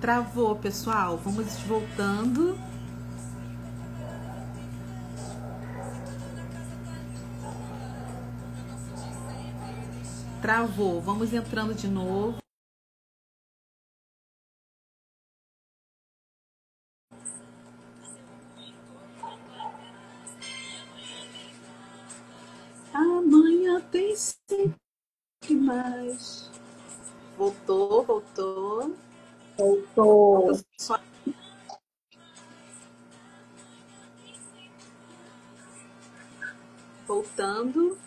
Travou, pessoal. Vamos voltando. Travou. Vamos entrando de novo. Amanhã tem sempre mais. Voltou, voltou. Voltou. Voltando.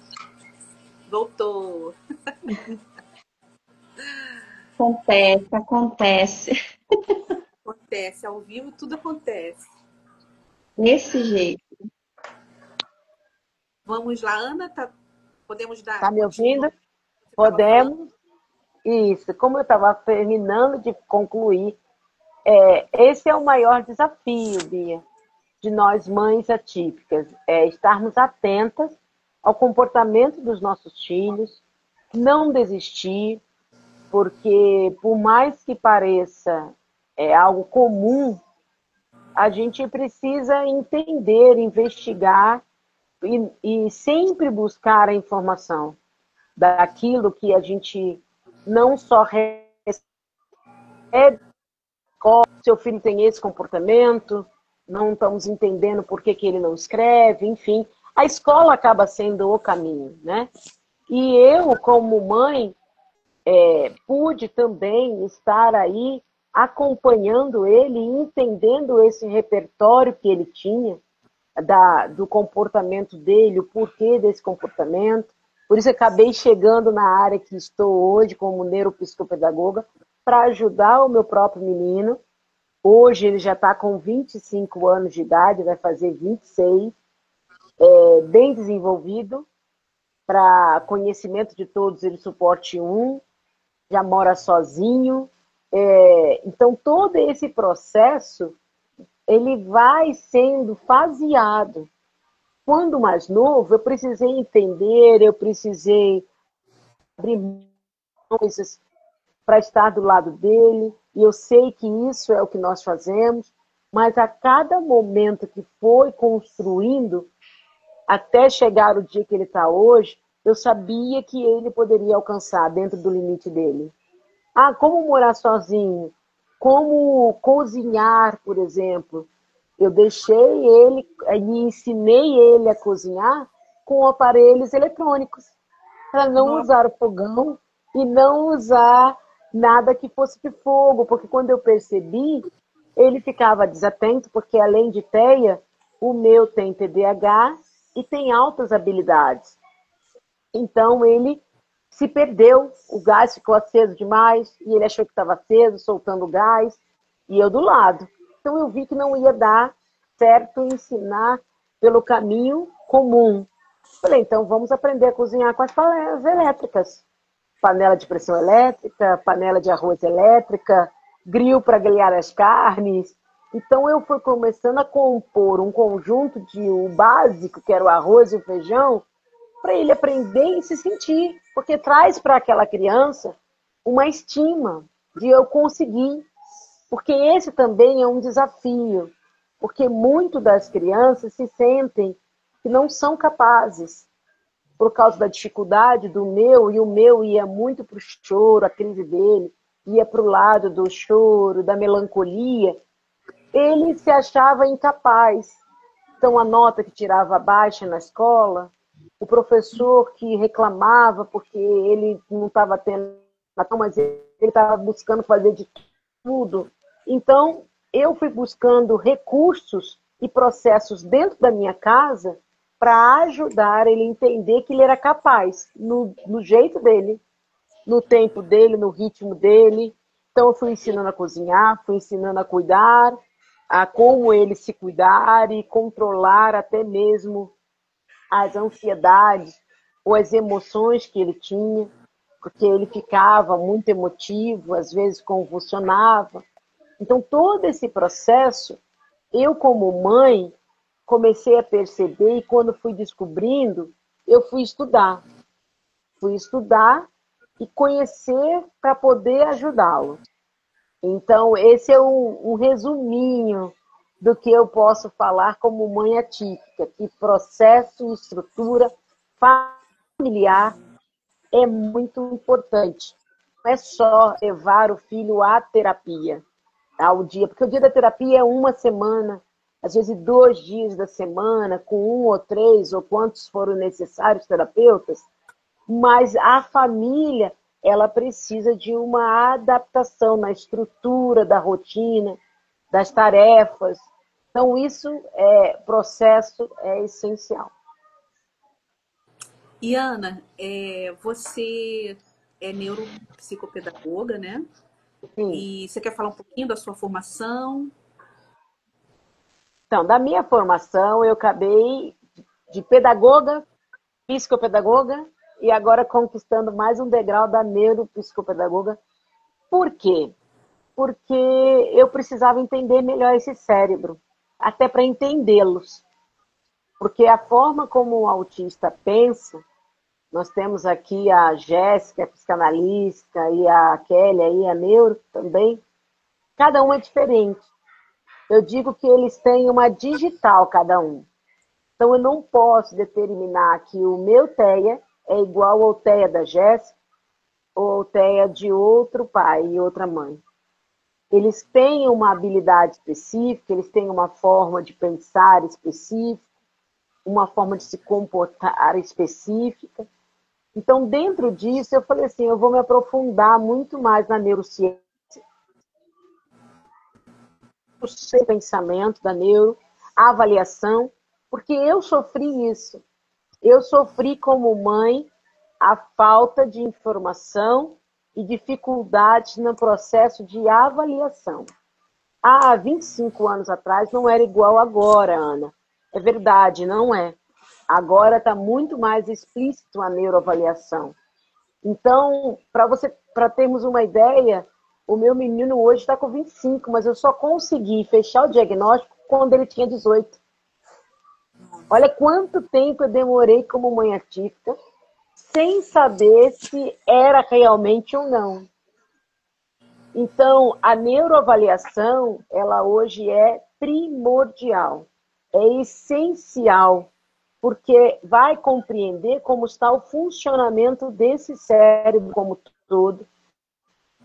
Voltou. Acontece. Acontece, ao vivo tudo acontece. Desse jeito. Vamos lá, Ana, podemos dar. Tá me ouvindo? Podemos. Isso, como eu estava terminando de concluir, esse é o maior desafio, Bia, de nós mães atípicas, é estarmos atentas ao comportamento dos nossos filhos, não desistir, porque por mais que pareça algo comum, a gente precisa entender, investigar e sempre buscar a informação daquilo que a gente não só recebe, seu filho tem esse comportamento, não estamos entendendo por que ele não escreve, enfim. A escola acaba sendo o caminho, né? E eu, como mãe, pude também estar aí acompanhando ele, entendendo esse repertório que ele tinha, do comportamento dele, o porquê desse comportamento. Por isso acabei chegando na área que estou hoje como neuropsicopedagoga para ajudar o meu próprio menino. Hoje ele já está com 25 anos de idade, vai fazer 26, bem desenvolvido, para conhecimento de todos, ele suporte 1, já mora sozinho. Então todo esse processo ele vai sendo faseado. Quando mais novo, eu precisei entender, eu precisei abrir coisas para estar do lado dele, e eu sei que isso é o que nós fazemos, mas a cada momento que foi construindo, até chegar o dia que ele está hoje, eu sabia que ele poderia alcançar dentro do limite dele. Como morar sozinho? Como cozinhar, por exemplo? Eu deixei ele e ensinei ele a cozinhar com aparelhos eletrônicos, para não usar o fogão e não usar nada que fosse de fogo, porque quando eu percebi, ele ficava desatento, porque além de TEA, o meu tem TDAH e tem altas habilidades. Então ele se perdeu, o gás ficou aceso demais, e ele achou que estava aceso, soltando gás, e eu do lado. Então eu vi que não ia dar certo ensinar pelo caminho comum. Falei, então vamos aprender a cozinhar com as panelas elétricas. Panela de pressão elétrica, panela de arroz elétrica, grill para grelhar as carnes. Então eu fui começando a compor um conjunto de o básico, que era o arroz e o feijão, para ele aprender e se sentir. Porque traz para aquela criança uma estima de eu conseguir. Porque esse também é um desafio. Porque muito das crianças se sentem que não são capazes por causa da dificuldade do meu, e o meu ia muito para o choro, a crise dele, ia para o lado do choro, da melancolia, ele se achava incapaz. Então, a nota que tirava baixa na escola, o professor que reclamava porque ele não estava tendo, mas ele estava buscando fazer de tudo. Então, eu fui buscando recursos e processos dentro da minha casa para ajudar ele a entender que ele era capaz, no jeito dele, no tempo dele, no ritmo dele. Então, eu fui ensinando a cozinhar, fui ensinando a cuidar, a como ele se cuidar e controlar até mesmo as ansiedades ou as emoções que ele tinha, porque ele ficava muito emotivo, às vezes convulsionava. Então, todo esse processo, eu como mãe, comecei a perceber, e quando fui descobrindo, eu fui estudar. Fui estudar e conhecer para poder ajudá-lo. Então, esse é um resuminho do que eu posso falar como mãe atípica, que processo e estrutura familiar é muito importante. Não é só levar o filho à terapia, ao dia, porque o dia da terapia é uma semana, às vezes 2 dias da semana, com 1 ou 3, ou quantos foram necessários terapeutas, mas a família, ela precisa de uma adaptação na estrutura da rotina, das tarefas. Então, isso processo é essencial. E Ana, você é neuropsicopedagoga, né? Sim. E você quer falar um pouquinho da sua formação? Então, da minha formação, eu acabei de pedagoga, psicopedagoga, e agora conquistando mais um degrau da neuropsicopedagoga. Por quê? Porque eu precisava entender melhor esse cérebro, até para entendê-los. Porque a forma como o autista pensa, nós temos aqui a Jéssica, a psicanalista, e a Kelly, aí, a neuro também, cada um é diferente. Eu digo que eles têm uma digital, cada um. Então, eu não posso determinar que o meu TEA é igual ao TEA da Jéssica ou ao TEA de outro pai e outra mãe. Eles têm uma habilidade específica, eles têm uma forma de pensar específica, uma forma de se comportar específica. Então, dentro disso, eu falei assim, eu vou me aprofundar muito mais na neurociência, o pensamento da neuro, a avaliação, porque eu sofri isso. Eu sofri como mãe a falta de informação e dificuldades no processo de avaliação. Há 25 anos atrás não era igual agora, Ana. É verdade, não é. Agora está muito mais explícito a neuroavaliação. Então, para termos uma ideia, o meu menino hoje está com 25, mas eu só consegui fechar o diagnóstico quando ele tinha 18. Olha quanto tempo eu demorei como mãe atípica, sem saber se era realmente ou não. Então, a neuroavaliação, ela hoje é primordial, é essencial, porque vai compreender como está o funcionamento desse cérebro como todo,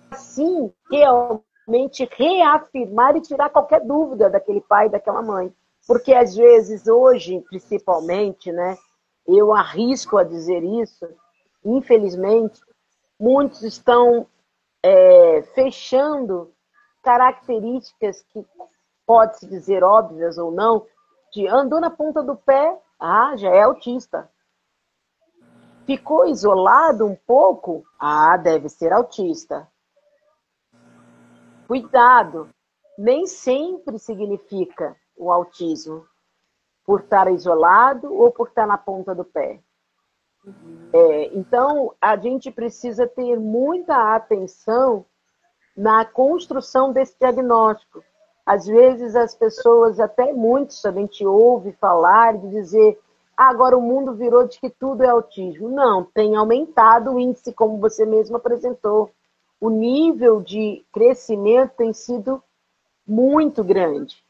assim, realmente reafirmar e tirar qualquer dúvida daquele pai e daquela mãe. Porque, às vezes, hoje, principalmente, né, eu arrisco a dizer isso, infelizmente, muitos estão fechando características que pode-se dizer óbvias ou não, de andou na ponta do pé, já é autista. Ficou isolado um pouco, deve ser autista. Cuidado, nem sempre significa o autismo, por estar isolado ou por estar na ponta do pé. Então, a gente precisa ter muita atenção na construção desse diagnóstico. Às vezes as pessoas, até muitos, a gente ouve falar de dizer agora o mundo virou de que tudo é autismo. Não, tem aumentado o índice, como você mesmo apresentou. O nível de crescimento tem sido muito grande.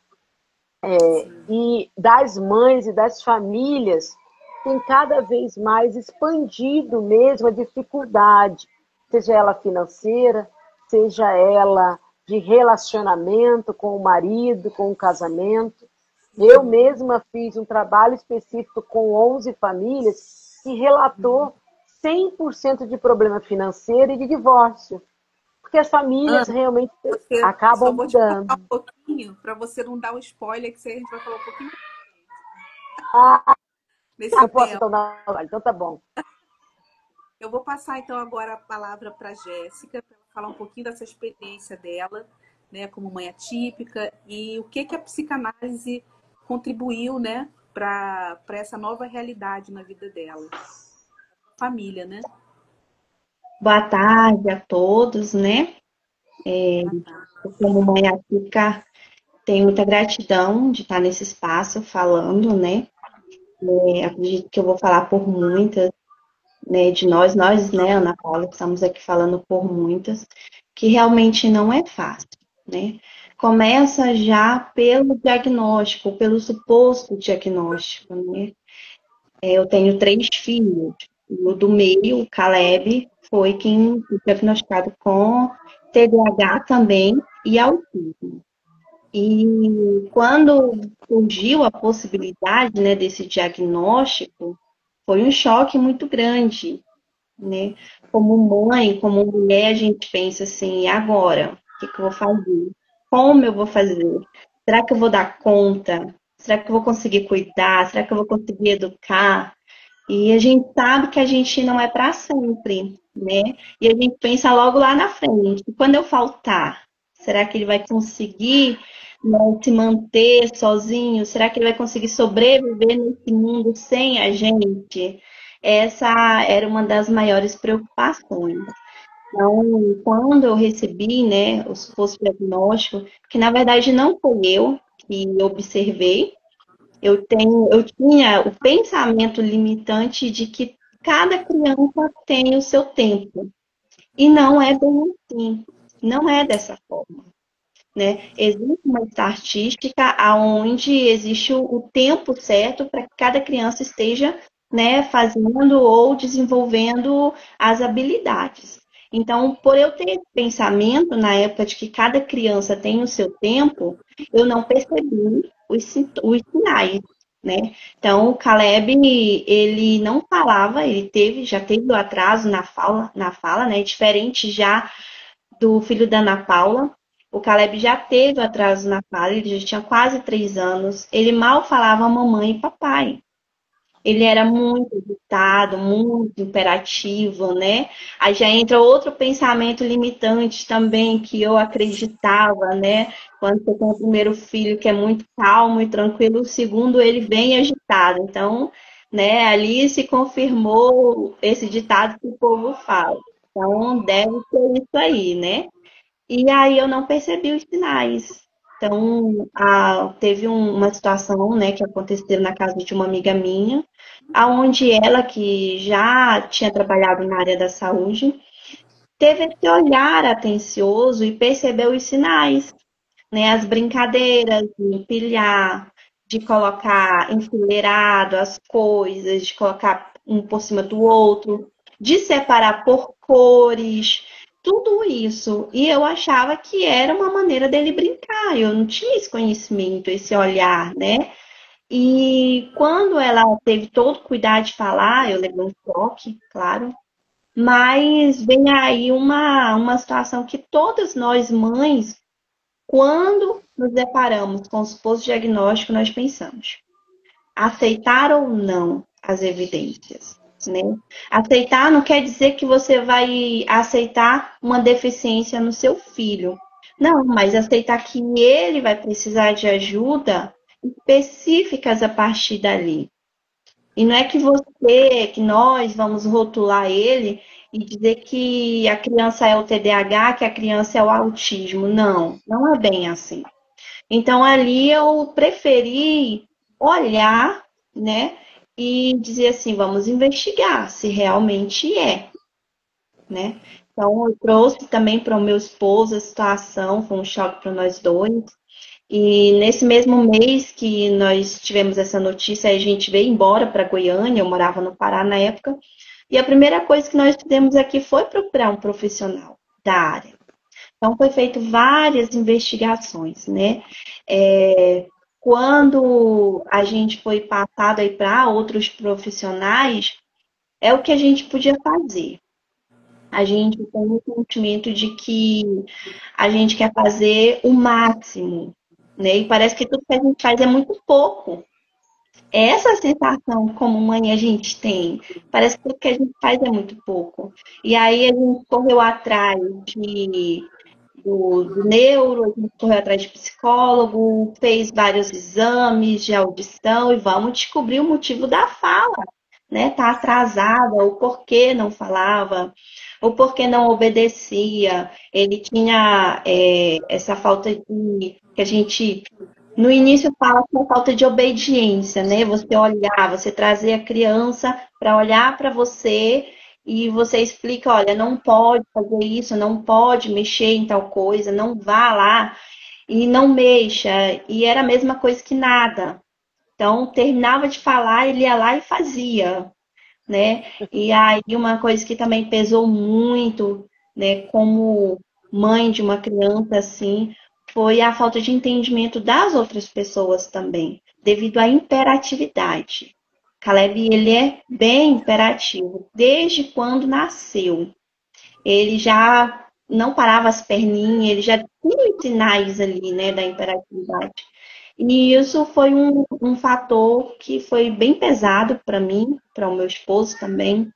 E das mães e das famílias tem cada vez mais expandido mesmo a dificuldade, seja ela financeira, seja ela de relacionamento com o marido, com o casamento. Eu mesma fiz um trabalho específico com 11 famílias que relatou 100% de problema financeiro e de divórcio. Porque as famílias Ana, realmente só acabam vou te mudando. cortar um pouquinho para você não dar um spoiler, que a gente vai falar um pouquinho nesse Eu posso tema. então dar. Então tá bom. Eu vou passar então agora a palavra para a Jéssica, para ela falar um pouquinho dessa experiência dela, né, como mãe atípica, e o que a psicanálise contribuiu, né, para essa nova realidade na vida dela. Família, né? Boa tarde a todos, né? Como mãe atípica, tenho muita gratidão de estar nesse espaço falando, né? Acredito que eu vou falar por muitas, né? De nós, né, Ana Paula, estamos aqui falando por muitas, que realmente não é fácil. né? Começa já pelo diagnóstico, pelo suposto diagnóstico, né? Eu tenho 3 filhos. O do meio, o Caleb, foi quem foi diagnosticado com TDAH também e autismo. E quando surgiu a possibilidade, né, desse diagnóstico, foi um choque muito grande, né? Como mãe, como mulher, a gente pensa assim, e agora? O que que eu vou fazer? Como eu vou fazer? Será que eu vou dar conta? Será que eu vou conseguir cuidar? Será que eu vou conseguir educar? E a gente sabe que a gente não é para sempre, né? E a gente pensa logo lá na frente. E quando eu faltar, será que ele vai conseguir, né, se manter sozinho? Será que ele vai conseguir sobreviver nesse mundo sem a gente? Essa era uma das maiores preocupações. Então, quando eu recebi, né, o suposto diagnóstico, que na verdade não foi eu que observei, eu tinha o pensamento limitante de que cada criança tem o seu tempo. E não é bem assim. Não é dessa forma, né? Existe uma estatística onde existe o tempo certo para que cada criança esteja, né, fazendo ou desenvolvendo as habilidades. Então, por eu ter esse pensamento na época de que cada criança tem o seu tempo, eu não percebi os sinais, né? Então, o Caleb, ele não falava, já teve o atraso na fala, né? Diferente já do filho da Ana Paula. O Caleb já teve atraso na fala, ele já tinha quase 3 anos. Ele mal falava mamãe e papai. Ele era muito agitado, muito imperativo, né? Aí já entra outro pensamento limitante também que eu acreditava, né? Quando você tem o primeiro filho que é muito calmo e tranquilo, o segundo ele bem agitado. Então, né, ali se confirmou esse ditado que o povo fala. Então, deve ser isso aí, né? E aí eu não percebi os sinais. Então, teve uma situação, né, que aconteceu na casa de uma amiga minha, aonde ela, que já tinha trabalhado na área da saúde, teve esse olhar atencioso e percebeu os sinais, né, as brincadeiras de empilhar, de colocar enfileirado as coisas, de colocar um por cima do outro, de separar por cores, tudo isso. E eu achava que era uma maneira dele brincar. Eu não tinha esse conhecimento, esse olhar, né? E quando ela teve todo o cuidado de falar, eu levei um choque, claro. Mas vem aí uma situação que todas nós mães, quando nos deparamos com o suposto diagnóstico, nós pensamos: aceitar ou não as evidências, né? Aceitar não quer dizer que você vai aceitar uma deficiência no seu filho. Não, mas aceitar que ele vai precisar de ajuda específicas a partir dali. E não é que nós vamos rotular ele e dizer que a criança é o TDAH, que a criança é o autismo. Não, não é bem assim. Então ali eu preferi olhar, né, e dizer assim, vamos investigar se realmente é, né? Então eu trouxe também para o meu esposo a situação, foi um choque para nós dois. E nesse mesmo mês que nós tivemos essa notícia, a gente veio embora para Goiânia, eu morava no Pará na época, e a primeira coisa que nós fizemos aqui foi procurar um profissional da área. Então, foi feito várias investigações, né? Quando a gente foi passado aí para outros profissionais, é o que a gente podia fazer. A gente tem o sentimento de que a gente quer fazer o máximo, né? E parece que tudo que a gente faz é muito pouco. Essa sensação como mãe a gente tem. Parece que tudo que a gente faz é muito pouco. E aí a gente correu atrás do neuro, a gente correu atrás de psicólogo, fez vários exames de audição e vamos descobrir o motivo da fala, né? Tá atrasada, o porquê não falava, o porquê não obedecia. Ele tinha essa falta de que a gente no início fala que é falta de obediência, né? Você olhar, você trazer a criança para olhar para você e você explica, olha, não pode fazer isso, não pode mexer em tal coisa, não vá lá e não mexa. E era a mesma coisa que nada. Então, terminava de falar, ele ia lá e fazia, né? E aí uma coisa que também pesou muito, né, como mãe de uma criança assim, foi a falta de entendimento das outras pessoas também, devido à imperatividade. Caleb, ele é bem imperativo desde quando nasceu. Ele já não parava as perninhas, ele já tinha os sinais ali, né, da imperatividade. E isso foi um fator que foi bem pesado para mim, para o meu esposo também,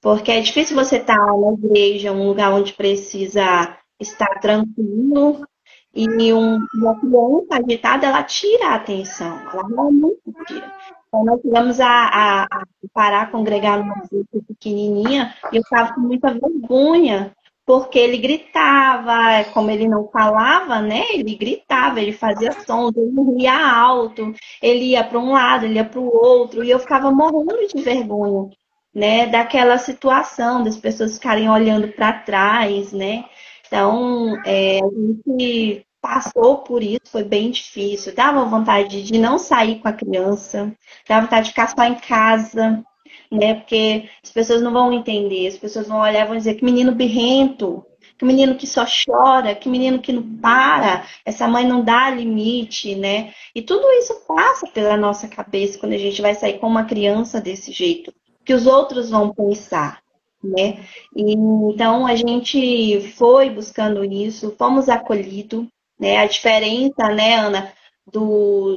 porque é difícil você estar na igreja, um lugar onde precisa estar tranquilo, e uma criança agitada, ela tira a atenção, ela realmente tira. Então, nós chegamos a parar, congregar numa igreja pequenininha, e eu estava com muita vergonha, porque ele gritava, como ele não falava, né? Ele gritava, ele fazia sons, ele ria alto, ele ia para um lado, ele ia para o outro, e eu ficava morrendo de vergonha, né? Daquela situação, das pessoas ficarem olhando para trás, né? Então, a gente passou por isso, foi bem difícil. Dava vontade de não sair com a criança, dava vontade de ficar só em casa, né? Porque as pessoas não vão entender, as pessoas vão olhar e vão dizer que menino birrento, que menino que só chora, que menino que não para, essa mãe não dá limite, né? E tudo isso passa pela nossa cabeça quando a gente vai sair com uma criança desse jeito, que os outros vão pensar, né? E, então a gente foi buscando isso, fomos acolhidos, né? A diferença, né, Ana,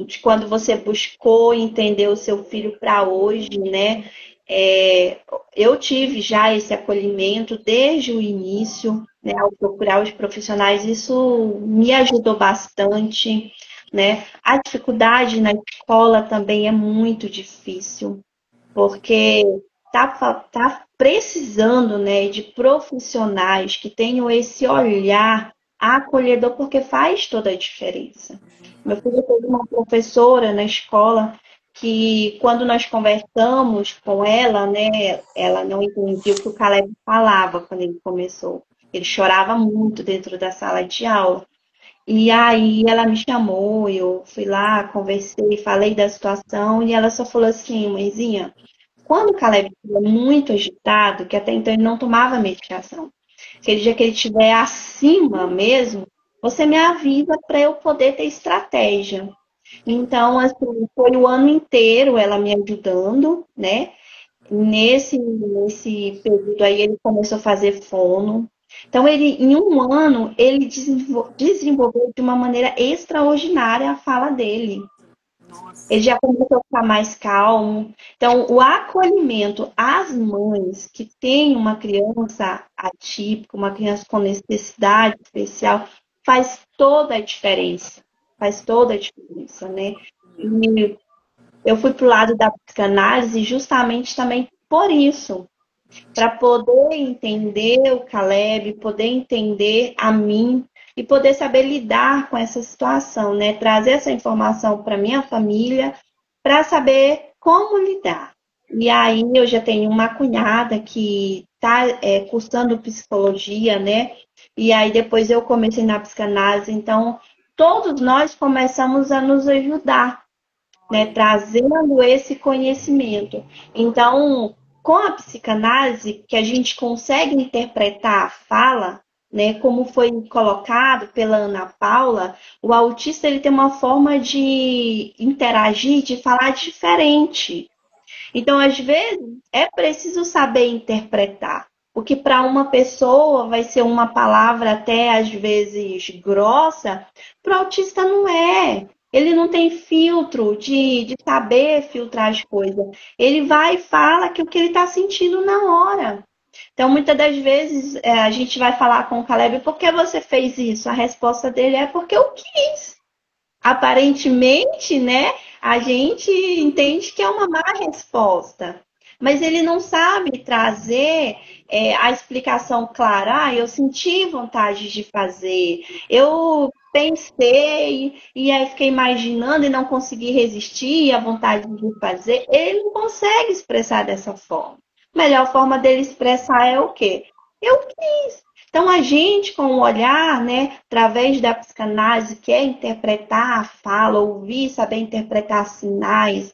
de quando você buscou entender o seu filho para hoje, né? Eu tive já esse acolhimento desde o início, né, ao procurar os profissionais, isso me ajudou bastante, né? A dificuldade na escola também é muito difícil, porque tá precisando, né, de profissionais que tenham esse olhar acolhedor, porque faz toda a diferença. Meu filho teve uma professora na escola que, quando nós conversamos com ela, né, ela não entendia o que o Caleb falava quando ele começou. Ele chorava muito dentro da sala de aula. E aí ela me chamou, eu fui lá, conversei, falei da situação, e ela só falou assim, mãezinha, quando o Caleb estiver muito agitado, que até então ele não tomava medicação, aquele dia que ele estiver acima mesmo, você me avisa para eu poder ter estratégia. Então, assim, foi o ano inteiro ela me ajudando, né? Nesse período aí ele começou a fazer fono. Então, em um ano, ele desenvolveu de uma maneira extraordinária a fala dele. Ele já começou a ficar mais calmo. Então, o acolhimento às mães que têm uma criança atípica, uma criança com necessidade especial, faz toda a diferença. Faz toda a diferença, né? E eu fui para o lado da psicanálise justamente também por isso, para poder entender o Caleb, poder entender a mim e poder saber lidar com essa situação, né? Trazer essa informação para minha família, para saber como lidar. E aí eu já tenho uma cunhada que está cursando psicologia, né? E aí depois eu comecei na psicanálise, então todos nós começamos a nos ajudar, né, trazendo esse conhecimento. Então, com a psicanálise, que a gente consegue interpretar a fala, né, como foi colocado pela Ana Paula, o autista ele tem uma forma de interagir, de falar diferente. Então, às vezes, é preciso saber interpretar. O que para uma pessoa vai ser uma palavra até às vezes grossa, para o autista não é. Ele não tem filtro de saber filtrar as coisas. Ele vai e fala que o que ele está sentindo na hora. Então, muitas das vezes, a gente vai falar com o Caleb, por que você fez isso? A resposta dele é porque eu quis. Aparentemente, né, a gente entende que é uma má resposta, mas ele não sabe trazer a explicação clara. Ah, eu senti vontade de fazer, eu pensei e aí fiquei imaginando e não consegui resistir à vontade de fazer. Ele não consegue expressar dessa forma, A melhor forma dele expressar é o quê? Eu quis. Então, a gente, com o olhar, né, através da psicanálise, que é interpretar a fala, ouvir, saber interpretar sinais,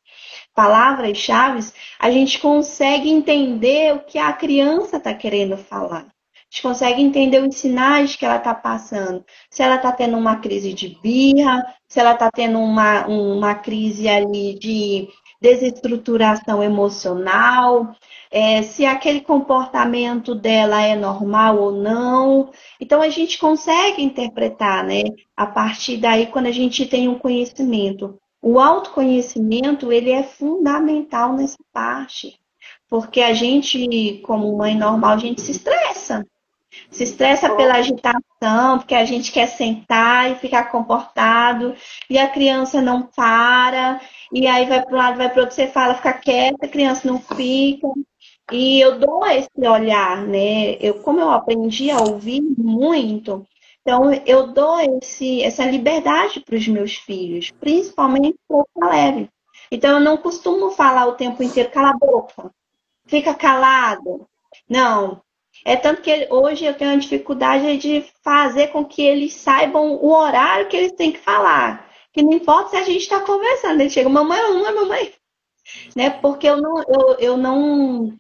palavras-chave, a gente consegue entender o que a criança está querendo falar. A gente consegue entender os sinais que ela está passando. Se ela está tendo uma crise de birra, se ela está tendo uma crise ali de desestruturação emocional, se aquele comportamento dela é normal ou não. Então, a gente consegue interpretar, né? A partir daí, quando a gente tem um conhecimento. O autoconhecimento, ele é fundamental nessa parte. Porque a gente, como mãe normal, a gente se estressa. Se estressa pela agitação, porque a gente quer sentar e ficar comportado, e a criança não para, e aí vai para um lado, vai para o outro, você fala, fica quieta, a criança não fica. E eu dou esse olhar, né? Como eu aprendi a ouvir muito, então eu dou essa liberdade para os meus filhos, principalmente para o Caleb. Então eu não costumo falar o tempo inteiro, cala a boca, fica calado. Não. É tanto que hoje eu tenho a dificuldade de fazer com que eles saibam o horário que eles têm que falar. Que não importa se a gente está conversando, ele chega, mamãe, mamãe, né? Porque eu não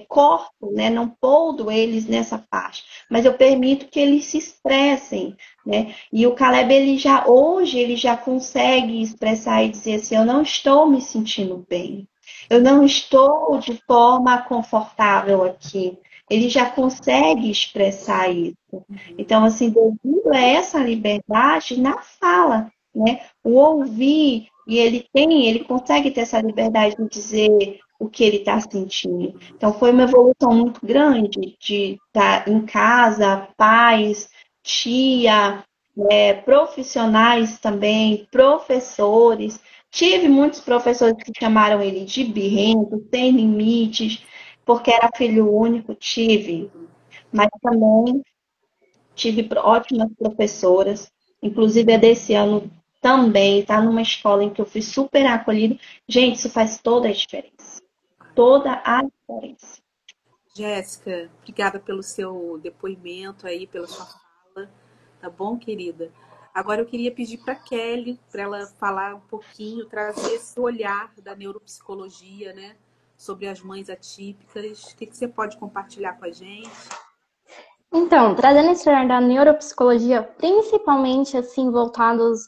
corto, né? Não poldo eles nessa parte, mas eu permito que eles se expressem, né? E o Caleb, hoje ele já consegue expressar e dizer assim, eu não estou me sentindo bem, eu não estou de forma confortável aqui. Ele já consegue expressar isso. Então, assim, devido a essa liberdade na fala, né? O ouvir, e ele consegue ter essa liberdade de dizer o que ele está sentindo. Então, foi uma evolução muito grande de estar em casa, pais, tia, profissionais também, professores. Tive muitos professores que chamaram ele de birrento, sem limites, porque era filho único, mas também tive ótimas professoras, inclusive a desse ano também, está numa escola em que eu fui super acolhida. Gente, isso faz toda a diferença. Toda a diferença. Jéssica, obrigada pelo seu depoimento aí, pela sua fala, tá bom, querida? Agora eu queria pedir para Kelly, para ela falar um pouquinho, trazer esse olhar da neuropsicologia, né, sobre as mães atípicas. O que você pode compartilhar com a gente? Então, trazendo esse olhar da neuropsicologia, principalmente assim voltados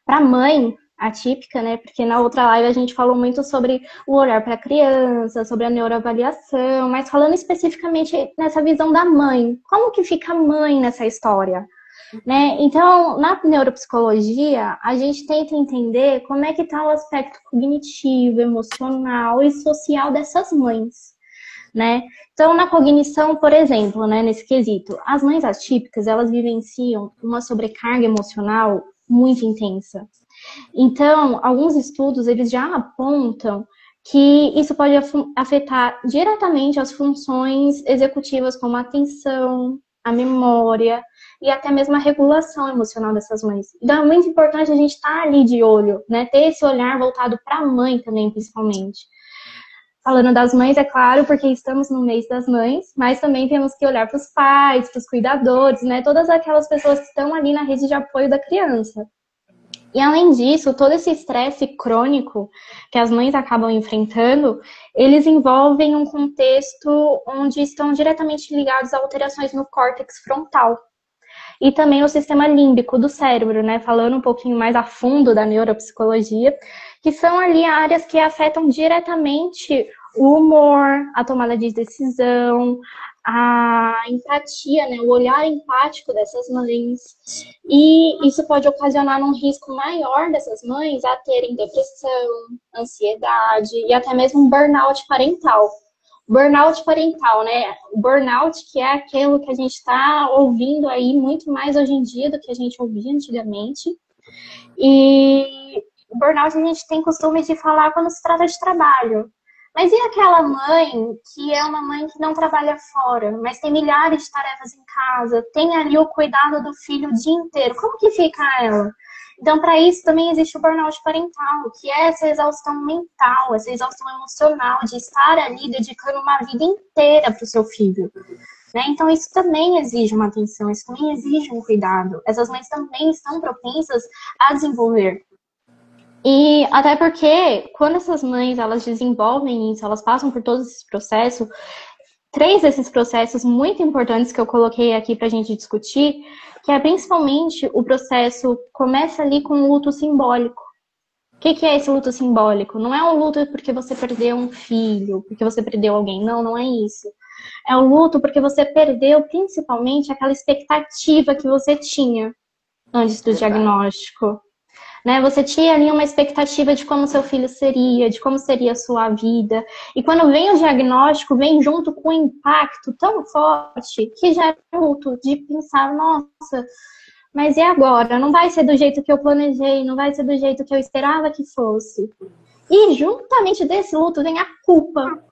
para a mãe atípica, né? Porque na outra live a gente falou muito sobre o olhar para a criança, sobre a neuroavaliação, mas falando especificamente nessa visão da mãe, como que fica a mãe nessa história? Né? Então, na neuropsicologia, a gente tenta entender como é que está o aspecto cognitivo, emocional e social dessas mães, né? Então, na cognição, por exemplo, né, nesse quesito, as mães atípicas, elas vivenciam uma sobrecarga emocional muito intensa. Então, alguns estudos, eles já apontam que isso pode afetar diretamente as funções executivas como a atenção, a memória e até mesmo a regulação emocional dessas mães. Então, é muito importante a gente estar ali de olho, né? Ter esse olhar voltado para a mãe também, principalmente. Falando das mães, é claro, porque estamos no mês das mães, mas também temos que olhar para os pais, para os cuidadores, né? Todas aquelas pessoas que estão ali na rede de apoio da criança. E além disso, todo esse estresse crônico que as mães acabam enfrentando, eles envolvem um contexto onde estão diretamente ligados a alterações no córtex frontal e também no sistema límbico do cérebro, né? Falando um pouquinho mais a fundo da neuropsicologia, que são ali áreas que afetam diretamente o humor, a tomada de decisão, a empatia, né, o olhar empático dessas mães. E isso pode ocasionar um risco maior dessas mães a terem depressão, ansiedade e até mesmo um burnout parental. Burnout parental, né? O burnout que é aquilo que a gente está ouvindo aí muito mais hoje em dia do que a gente ouvia antigamente. E o burnout a gente tem costume de falar quando se trata de trabalho. Mas e aquela mãe que é uma mãe que não trabalha fora, mas tem milhares de tarefas em casa, tem ali o cuidado do filho o dia inteiro? Como que fica ela? Então, para isso também existe o burnout parental, que é essa exaustão mental, essa exaustão emocional de estar ali dedicando uma vida inteira para o seu filho. Né? Então, isso também exige uma atenção, isso também exige um cuidado. Essas mães também estão propensas a desenvolver. E até porque, quando essas mães elas desenvolvem isso, elas passam por todos esses processos, 3 desses processos muito importantes que eu coloquei aqui para a gente discutir, que é principalmente o processo começa ali com um luto simbólico. O que é esse luto simbólico? Não é um luto porque você perdeu um filho, porque você perdeu alguém. Não, não é isso. É um luto porque você perdeu principalmente aquela expectativa que você tinha antes do diagnóstico. Né? Você tinha ali uma expectativa de como seu filho seria, de como seria a sua vida. E quando vem o diagnóstico, vem junto com um impacto tão forte que já é luto de pensar, nossa, mas e agora? Não vai ser do jeito que eu planejei, não vai ser do jeito que eu esperava que fosse. E juntamente desse luto vem a culpa.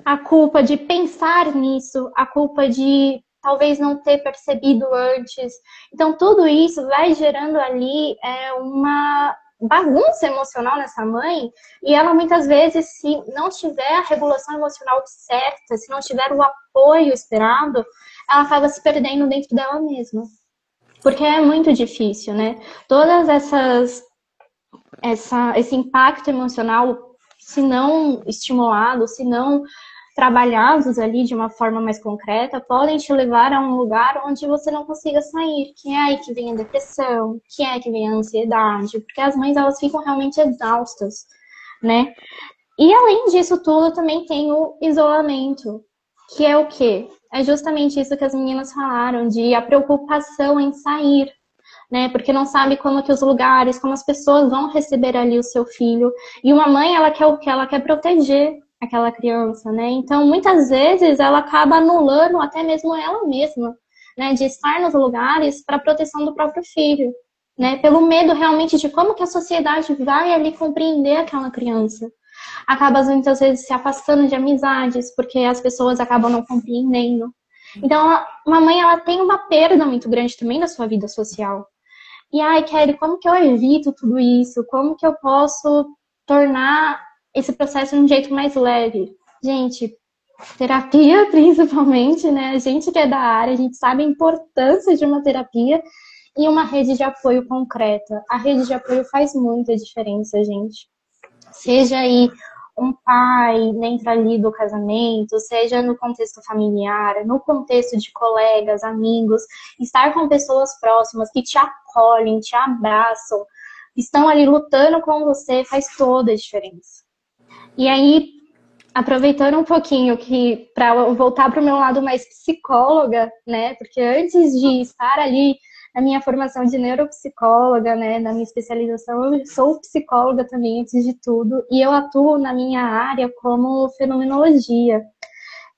A culpa de pensar nisso, a culpa de talvez não ter percebido antes. Então, tudo isso vai gerando ali uma bagunça emocional nessa mãe, e ela muitas vezes, se não tiver a regulação emocional certa, se não tiver o apoio esperado, ela acaba se perdendo dentro dela mesma. Porque é muito difícil, né? Todas esse impacto emocional, se não estimulado, se não trabalhados ali de uma forma mais concreta, podem te levar a um lugar onde você não consiga sair, que é aí que vem a depressão, que é aí que vem a ansiedade, porque as mães, elas ficam realmente exaustas, né? E além disso tudo, também tem o isolamento, que é o quê? É justamente isso que as meninas falaram, de a preocupação em sair, né? Porque não sabe como que os lugares, como as pessoas vão receber ali o seu filho. E uma mãe, ela quer o quê? Ela quer proteger aquela criança, né? Então, muitas vezes, ela acaba anulando até mesmo ela mesma, né? De estar nos lugares para proteção do próprio filho, né? Pelo medo realmente de como que a sociedade vai ali compreender aquela criança. Acaba muitas vezes se afastando de amizades, porque as pessoas acabam não compreendendo. Então, uma mãe, ela tem uma perda muito grande também da sua vida social. E, ai, Kelly, como que eu evito tudo isso? Como que eu posso tornar esse processo de um jeito mais leve? Gente, terapia principalmente, né? A gente que é da área, a gente sabe a importância de uma terapia e uma rede de apoio concreta. A rede de apoio faz muita diferença, gente. Seja aí um pai dentro ali do casamento, seja no contexto familiar, no contexto de colegas, amigos, estar com pessoas próximas que te acolhem, te abraçam, estão ali lutando com você, faz toda a diferença. E aí, aproveitando um pouquinho que para voltar para o meu lado mais psicóloga, né? Porque antes de estar ali na minha formação de neuropsicóloga, né, na minha especialização, eu sou psicóloga também, antes de tudo, e eu atuo na minha área como fenomenologia.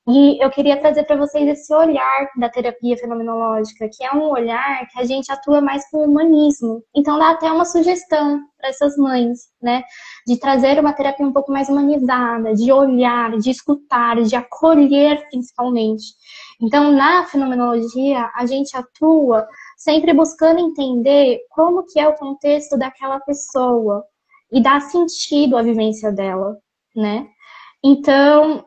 E eu queria trazer para vocês esse olhar da terapia fenomenológica, que é um olhar que a gente atua mais com o humanismo. Então dá até uma sugestão para essas mães, né, de trazer uma terapia um pouco mais humanizada, de olhar, de escutar, de acolher principalmente. Então na fenomenologia a gente atua sempre buscando entender como que é o contexto daquela pessoa e dar sentido à vivência dela, né? Então,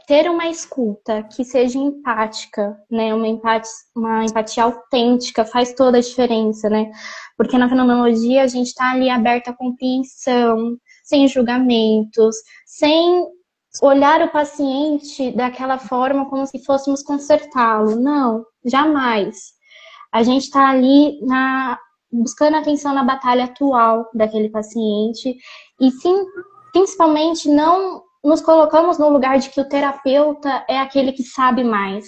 ter uma escuta que seja empática, né? Uma empatia autêntica faz toda a diferença, né? Porque na fenomenologia a gente está ali aberta à compreensão, sem julgamentos, sem olhar o paciente daquela forma como se fôssemos consertá-lo. Não, jamais. A gente está ali buscando atenção na batalha atual daquele paciente e sim, principalmente não nos colocamos no lugar de que o terapeuta é aquele que sabe mais.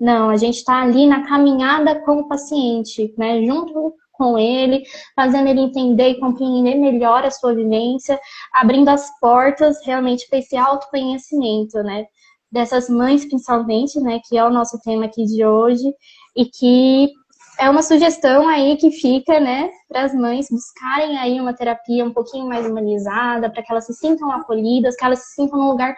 Não, a gente está ali na caminhada com o paciente, né, junto com ele, fazendo ele entender e compreender melhor a sua vivência, abrindo as portas realmente para esse autoconhecimento, né, dessas mães principalmente, né, que é o nosso tema aqui de hoje, e que é uma sugestão aí que fica, né, para as mães buscarem aí uma terapia um pouquinho mais humanizada, para que elas se sintam acolhidas, que elas se sintam num lugar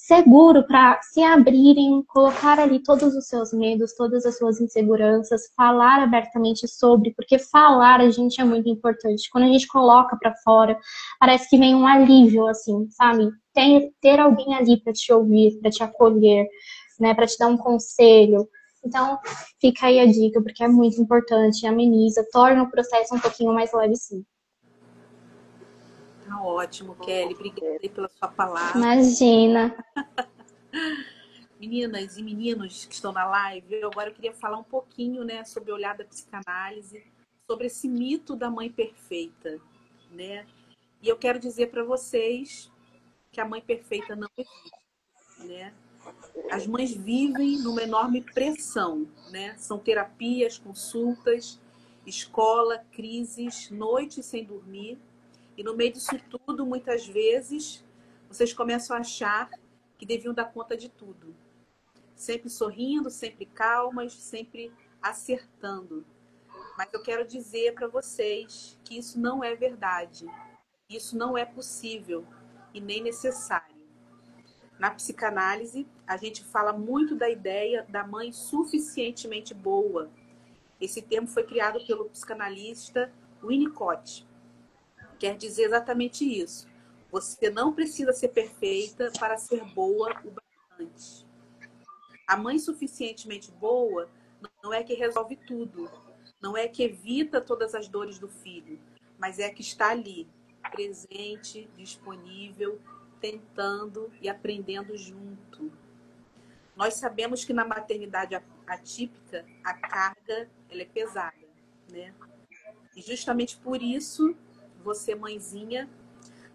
seguro para se abrirem, colocar ali todos os seus medos, todas as suas inseguranças, falar abertamente sobre, porque falar a gente é muito importante. Quando a gente coloca para fora, parece que vem um alívio, assim, sabe? Ter alguém ali para te ouvir, para te acolher, né, para te dar um conselho. Então, fica aí a dica, porque é muito importante, ameniza, torna o processo um pouquinho mais leve, sim. Tá ótimo, Kelly. Obrigada aí pela sua palavra. Imagina. Meninas e meninos que estão na live, agora eu queria falar um pouquinho, né, sobre o olhar da psicanálise, sobre esse mito da mãe perfeita, né? E eu quero dizer para vocês que a mãe perfeita não existe, né? As mães vivem numa enorme pressão, né? São terapias, consultas, escola, crises, noites sem dormir. E no meio disso tudo, muitas vezes, vocês começam a achar que deviam dar conta de tudo. Sempre sorrindo, sempre calmas, sempre acertando. Mas eu quero dizer para vocês que isso não é verdade. Isso não é possível e nem necessário. Na psicanálise, a gente fala muito da ideia da mãe suficientemente boa. Esse termo foi criado pelo psicanalista Winnicott. Quer dizer exatamente isso. Você não precisa ser perfeita para ser boa o bastante. A mãe suficientemente boa não é que resolve tudo, não é que evita todas as dores do filho, mas é que está ali, presente, disponível, tentando e aprendendo junto. Nós sabemos que na maternidade atípica a carga ela é pesada, né? E justamente por isso, você, mãezinha,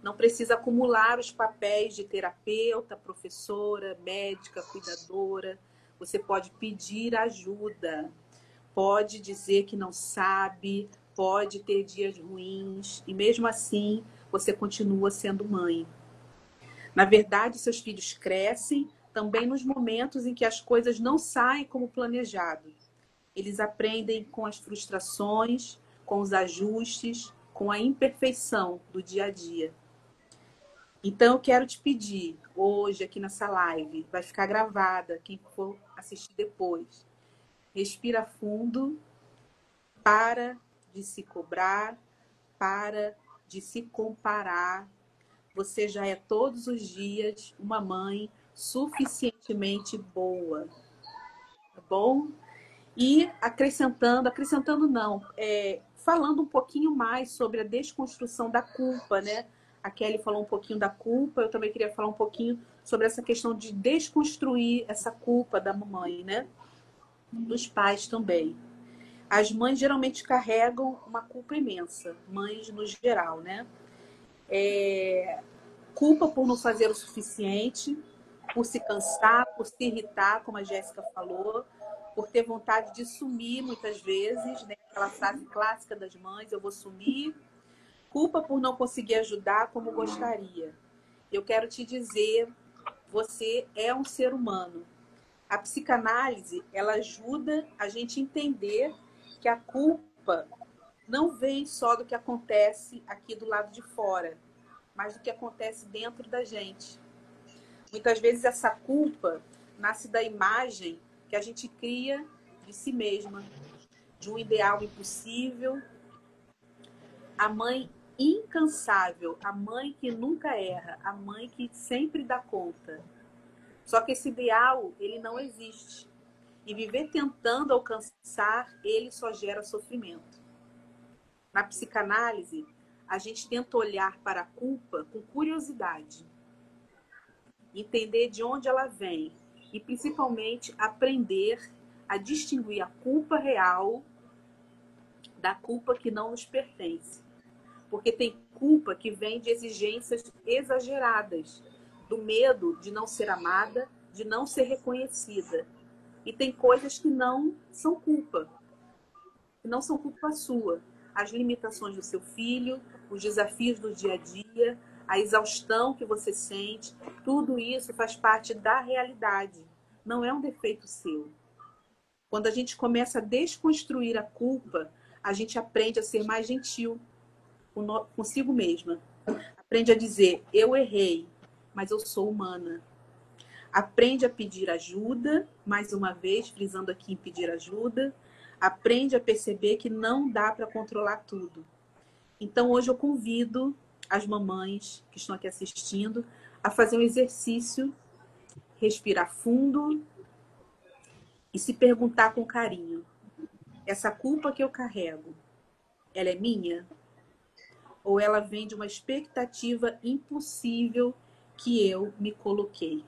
não precisa acumular os papéis de terapeuta, professora, médica, cuidadora. Você pode pedir ajuda, pode dizer que não sabe, pode ter dias ruins, e mesmo assim você continua sendo mãe. Na verdade, seus filhos crescem também nos momentos em que as coisas não saem como planejado. Eles aprendem com as frustrações, com os ajustes, com a imperfeição do dia a dia. Então, eu quero te pedir, hoje, aqui nessa live, vai ficar gravada, quem for assistir depois. Respira fundo, para de se cobrar, para de se comparar. Você já é todos os dias uma mãe suficientemente boa, tá bom? E acrescentando não, falando um pouquinho mais sobre a desconstrução da culpa, né? A Kelly falou um pouquinho da culpa, eu também queria falar um pouquinho sobre essa questão de desconstruir essa culpa da mamãe, né? Dos pais também. As mães geralmente carregam uma culpa imensa, mães no geral, né? Culpa por não fazer o suficiente, por se cansar, por se irritar, como a Jéssica falou, por ter vontade de sumir muitas vezes, né? Aquela frase clássica das mães, eu vou sumir. Culpa por não conseguir ajudar como gostaria. Eu quero te dizer, você é um ser humano. A psicanálise, ela ajuda a gente a entender que a culpa não vem só do que acontece aqui do lado de fora, mas do que acontece dentro da gente. Muitas vezes essa culpa nasce da imagem que a gente cria de si mesma, de um ideal impossível. A mãe incansável, a mãe que nunca erra, a mãe que sempre dá conta. Só que esse ideal, ele não existe. E viver tentando alcançar, ele só gera sofrimento. Na psicanálise, a gente tenta olhar para a culpa com curiosidade, entender de onde ela vem e, principalmente, aprender a distinguir a culpa real da culpa que não nos pertence. Porque tem culpa que vem de exigências exageradas, do medo de não ser amada, de não ser reconhecida. E tem coisas que não são culpa sua. As limitações do seu filho, os desafios do dia a dia, a exaustão que você sente, tudo isso faz parte da realidade. Não é um defeito seu. Quando a gente começa a desconstruir a culpa, a gente aprende a ser mais gentil consigo mesma. Aprende a dizer, eu errei, mas eu sou humana. aprende a pedir ajuda, mais uma vez, frisando aqui em pedir ajuda, aprende a perceber que não dá para controlar tudo. Então, hoje eu convido as mamães que estão aqui assistindo a fazer um exercício, respirar fundo e se perguntar com carinho: essa culpa que eu carrego, ela é minha? Ou ela vem de uma expectativa impossível que eu me coloquei?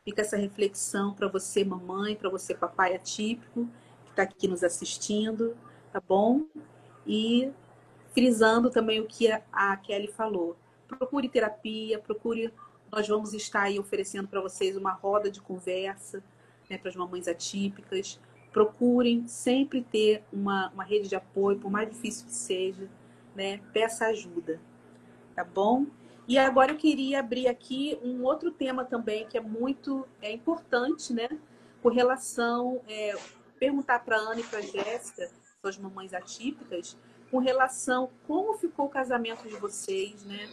Fica essa reflexão para você, mamãe, para você, papai atípico, que está aqui nos assistindo, tá bom? E frisando também o que a Kelly falou. Procure terapia, procure. Nós vamos estar aí oferecendo para vocês uma roda de conversa, né, para as mamães atípicas. Procurem sempre ter uma rede de apoio, por mais difícil que seja, né? Peça ajuda, tá bom? E agora eu queria abrir aqui um outro tema também que é muito importante, né? Com relação, perguntar para a Ana e para a Jéssica, suas mamães atípicas, com relação como ficou o casamento de vocês, né?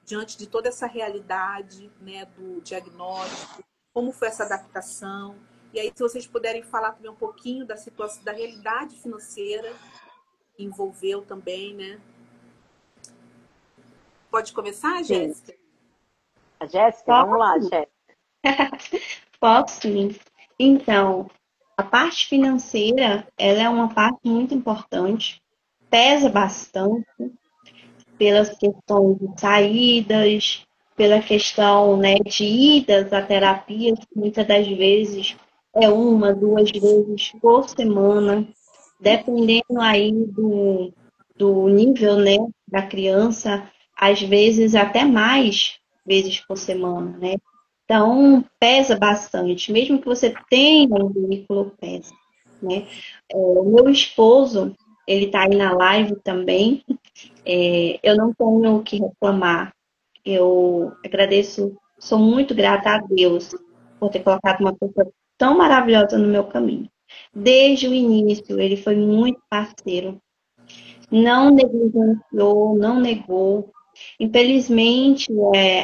Diante de toda essa realidade, né, do diagnóstico, como foi essa adaptação. E aí, se vocês puderem falar também um pouquinho da situação, da realidade financeira que envolveu também, né? Pode começar, Sim. Jéssica? A Jéssica, vamos lá, Jéssica. Posso sim. Então, a parte financeira, ela é uma parte muito importante, pesa bastante pelas questões de saídas, pela questão, né, de idas à terapia, que muitas das vezes é uma, duas vezes por semana, dependendo aí do nível, né, da criança, às vezes até mais vezes por semana, né? Então, pesa bastante. Mesmo que você tenha um veículo, pesa, né? O meu esposo, ele está aí na live também. Eu não tenho o que reclamar. Eu agradeço, sou muito grata a Deus por ter colocado uma pessoa tão maravilhosa no meu caminho. Desde o início, ele foi muito parceiro, não negligenciou, não negou. Infelizmente,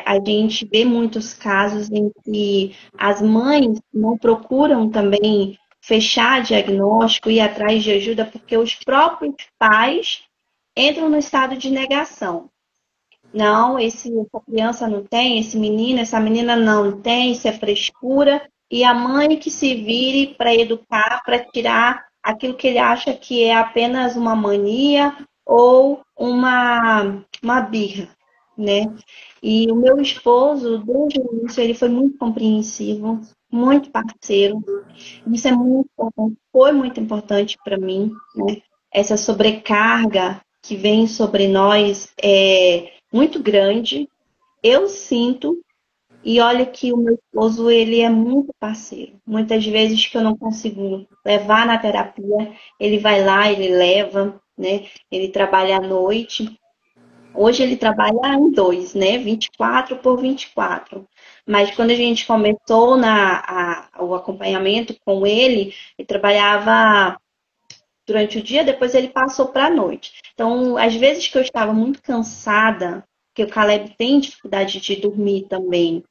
a gente vê muitos casos em que as mães não procuram também fechar diagnóstico e ir atrás de ajuda porque os próprios pais entram no estado de negação. Não, essa criança não tem, esse menino, essa menina não tem, isso é frescura. E a mãe que se vire para educar, para tirar aquilo que ele acha que é apenas uma mania ou uma birra, né? E o meu esposo, desde o início, ele foi muito compreensivo, muito parceiro. Isso é muito importante, foi muito importante para mim, né? Essa sobrecarga que vem sobre nós é muito grande. Eu sinto, e olha que o meu esposo, ele é muito parceiro. Muitas vezes que eu não consigo levar na terapia, ele vai lá, ele leva, né? Ele trabalha à noite. Hoje ele trabalha em dois, né? 24 por 24. Mas quando a gente começou o acompanhamento com ele, ele trabalhava durante o dia, depois ele passou para a noite. Então, às vezes que eu estava muito cansada, porque o Caleb tem dificuldade de dormir também.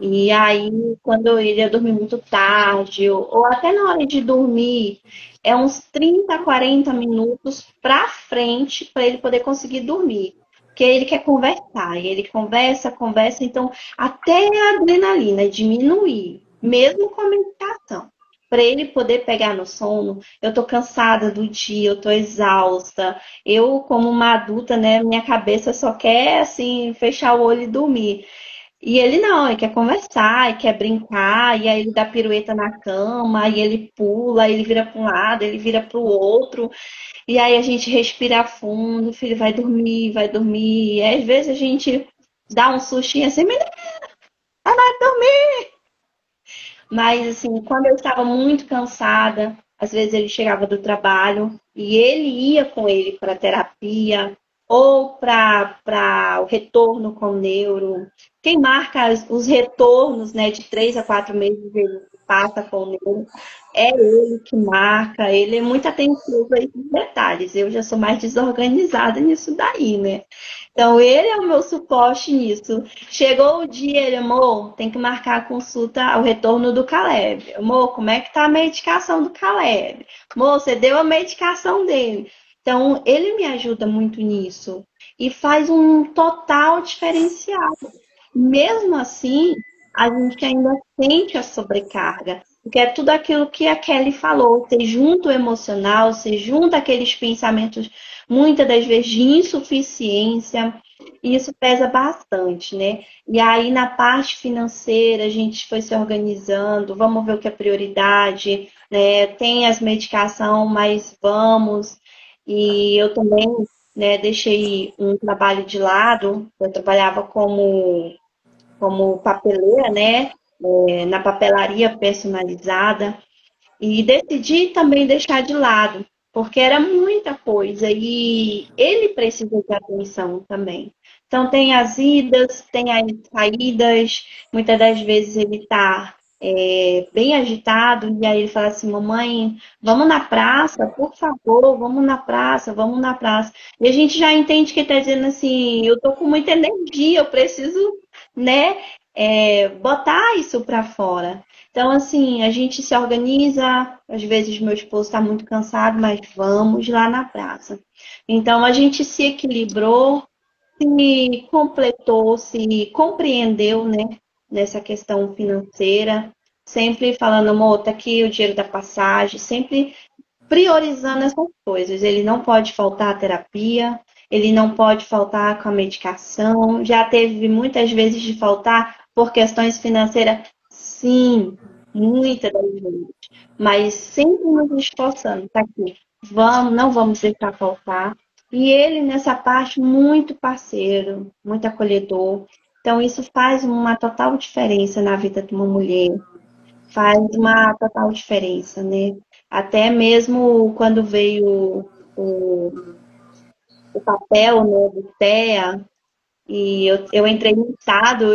E aí, quando ele ia dormir muito tarde, ou até na hora de dormir, é uns 30, 40 minutos para frente para ele poder conseguir dormir. Porque ele quer conversar, e ele conversa, conversa, então até a adrenalina diminuir, mesmo com a medicação, para ele poder pegar no sono. Eu tô cansada do dia, eu tô exausta. Eu, como uma adulta, né, minha cabeça só quer, assim, fechar o olho e dormir. E ele não, ele quer conversar, ele quer brincar, e aí ele dá pirueta na cama, e ele pula, ele vira para um lado, ele vira para o outro. E aí a gente respira fundo, o filho vai dormir, vai dormir. E às vezes a gente dá um sustinho assim, menina, vai dormir. Mas, assim, quando eu estava muito cansada, às vezes ele chegava do trabalho e ele ia com ele para terapia ou para o retorno com o neuro. Quem marca os retornos, né, de 3 a 4 meses ele passa com o neuro, é ele que marca, ele é muito atencioso a esses detalhes. Eu já sou mais desorganizada nisso daí, né? Então, ele é o meu suporte nisso. Chegou o dia, ele, amor, tem que marcar a consulta, o retorno do Caleb. Amor, como é que tá a medicação do Caleb? Amor, você deu a medicação dele. Então, ele me ajuda muito nisso. E faz um total diferencial. Mesmo assim, a gente ainda sente a sobrecarga. Porque é tudo aquilo que a Kelly falou. Você junta o emocional, você junta aqueles pensamentos, muitas das vezes, de insuficiência. E isso pesa bastante, né? E aí, na parte financeira, a gente foi se organizando. Vamos ver o que é prioridade, né? Tem as medicações, mas vamos. E eu também, né, deixei um trabalho de lado. Eu trabalhava como papeleira, né? Na papelaria personalizada. E decidi também deixar de lado, porque era muita coisa e ele precisa de atenção também. Então, tem as idas, tem as saídas, muitas das vezes ele está bem agitado, e aí ele fala assim: mamãe, vamos na praça, por favor, vamos na praça, vamos na praça. E a gente já entende que ele está dizendo assim: eu estou com muita energia, eu preciso, né, botar isso para fora. Então, assim, a gente se organiza, às vezes meu esposo está muito cansado, mas vamos lá na praça. Então, a gente se equilibrou, se completou, se compreendeu, né, nessa questão financeira, sempre falando, amor, tá aqui o dinheiro da passagem, sempre priorizando essas coisas. Ele não pode faltar a terapia, ele não pode faltar com a medicação. Já teve muitas vezes de faltar por questões financeiras, sim, muitas das vezes. Mas sempre nos esforçando, tá aqui. Vamos, não vamos deixar faltar. E ele, nessa parte, muito parceiro, muito acolhedor. Então, isso faz uma total diferença na vida de uma mulher. Faz uma total diferença, né? Até mesmo quando veio o papel, né, do TEA, e eu entrei no estado,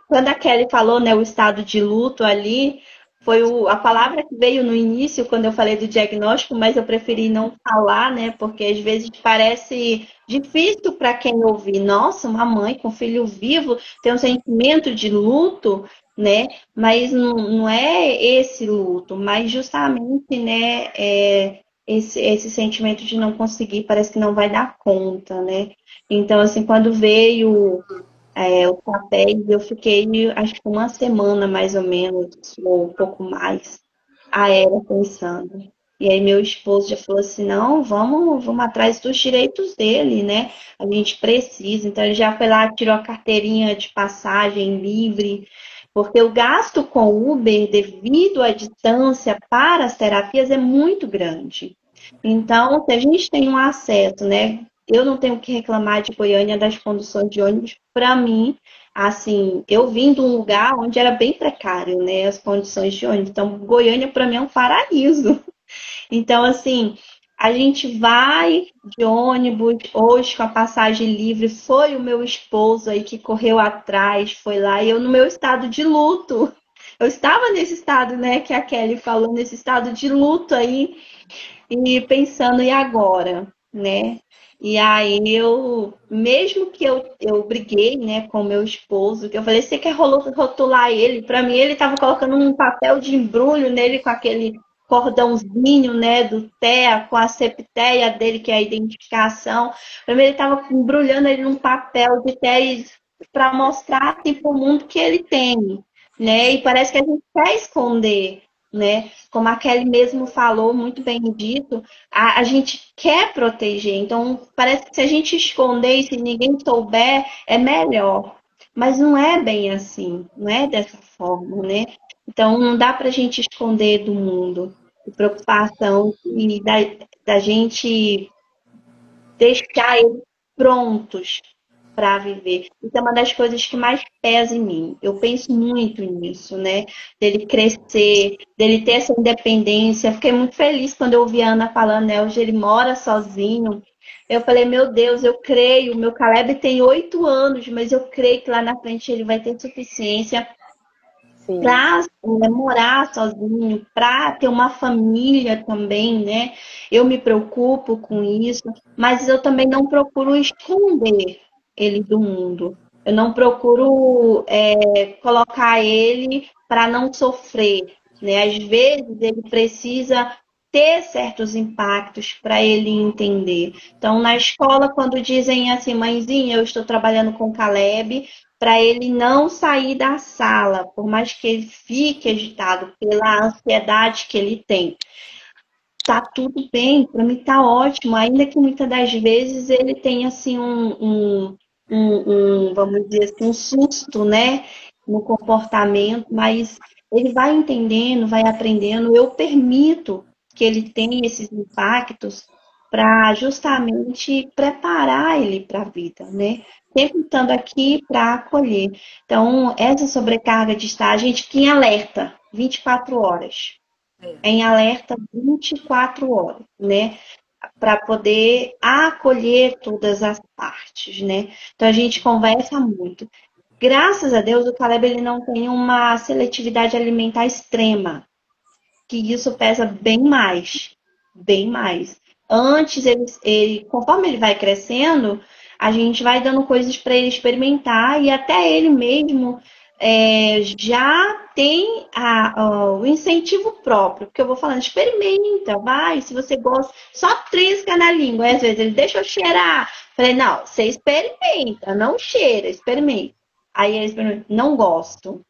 quando a Kelly falou, né, o estado de luto ali, foi a palavra que veio no início, quando eu falei do diagnóstico, mas eu preferi não falar, né, porque às vezes parece difícil para quem ouvir. Nossa, uma mãe com filho vivo tem um sentimento de luto, né, mas não é esse luto, mas justamente, né, esse sentimento de não conseguir, parece que não vai dar conta, né. Então, assim, quando veio os papéis, eu fiquei, acho que uma semana mais ou menos, ou um pouco mais, aérea pensando. E aí meu esposo já falou assim, não, vamos atrás dos direitos dele, né? A gente precisa. Então ele já foi lá, tirou a carteirinha de passagem livre, porque o gasto com Uber, devido à distância para as terapias, é muito grande. Então, se a gente tem um acesso, né? Eu não tenho que reclamar de Goiânia das conduções de ônibus. Para mim, assim, eu vim de um lugar onde era bem precário, né? As condições de ônibus. Então, Goiânia para mim é um paraíso. Então, assim, a gente vai de ônibus. Hoje, com a passagem livre, foi o meu esposo aí que correu atrás, foi lá, e eu no meu estado de luto. Eu estava nesse estado, né, que a Kelly falou, nesse estado de luto aí, e pensando, e agora, né? E aí mesmo que eu briguei, né, com meu esposo, que eu falei, você quer rotular ele? Para mim, ele estava colocando um papel de embrulho nele com aquele cordãozinho, né, do TEA, com a septeia dele, que é a identificação. Para mim, ele estava embrulhando ele num papel de TEA para mostrar assim, para o mundo que ele tem, né? E parece que a gente quer esconder, né? Como a Kelly mesmo falou, muito bem dito, a gente quer proteger. Então, parece que se a gente esconder e se ninguém souber, é melhor. Mas não é bem assim, não é dessa forma, né? Então, não dá para a gente esconder do mundo. A preocupação e da gente deixar eles prontos para viver. Isso é uma das coisas que mais pesa em mim. Eu penso muito nisso, né? Dele crescer, dele ter essa independência. Fiquei muito feliz quando eu ouvi a Ana falando, né? Hoje ele mora sozinho. Eu falei, meu Deus, eu creio. Meu Caleb tem 8 anos, mas eu creio que lá na frente ele vai ter suficiência para morar sozinho, para ter uma família também, né? Eu me preocupo com isso, mas eu também não procuro esconder, ele do mundo. Eu não procuro colocar ele para não sofrer, né? Às vezes ele precisa ter certos impactos para ele entender. Então, na escola, quando dizem assim, mãezinha, eu estou trabalhando com o Caleb, para ele não sair da sala, por mais que ele fique agitado pela ansiedade que ele tem. Tá tudo bem, para mim tá ótimo, ainda que muitas das vezes ele tenha assim vamos dizer assim, um susto, né, no comportamento, mas ele vai entendendo, vai aprendendo. Eu permito que ele tenha esses impactos para justamente preparar ele para a vida, né? Sempre estando aqui para acolher. Então, essa sobrecarga de estar, a gente fica em alerta 24 horas em alerta 24 horas, né? Para poder acolher todas as partes, né? Então a gente conversa muito. Graças a Deus, o Caleb ele não tem uma seletividade alimentar extrema, que isso pesa bem mais, bem mais. Antes, conforme ele vai crescendo, a gente vai dando coisas para ele experimentar e até ele mesmo já tem o incentivo próprio, porque eu vou falando, experimenta, vai, se você gosta, só trisca na língua, às vezes ele deixa eu cheirar. Falei, não, você experimenta, não cheira, experimenta. Aí ele experimenta, não gosto.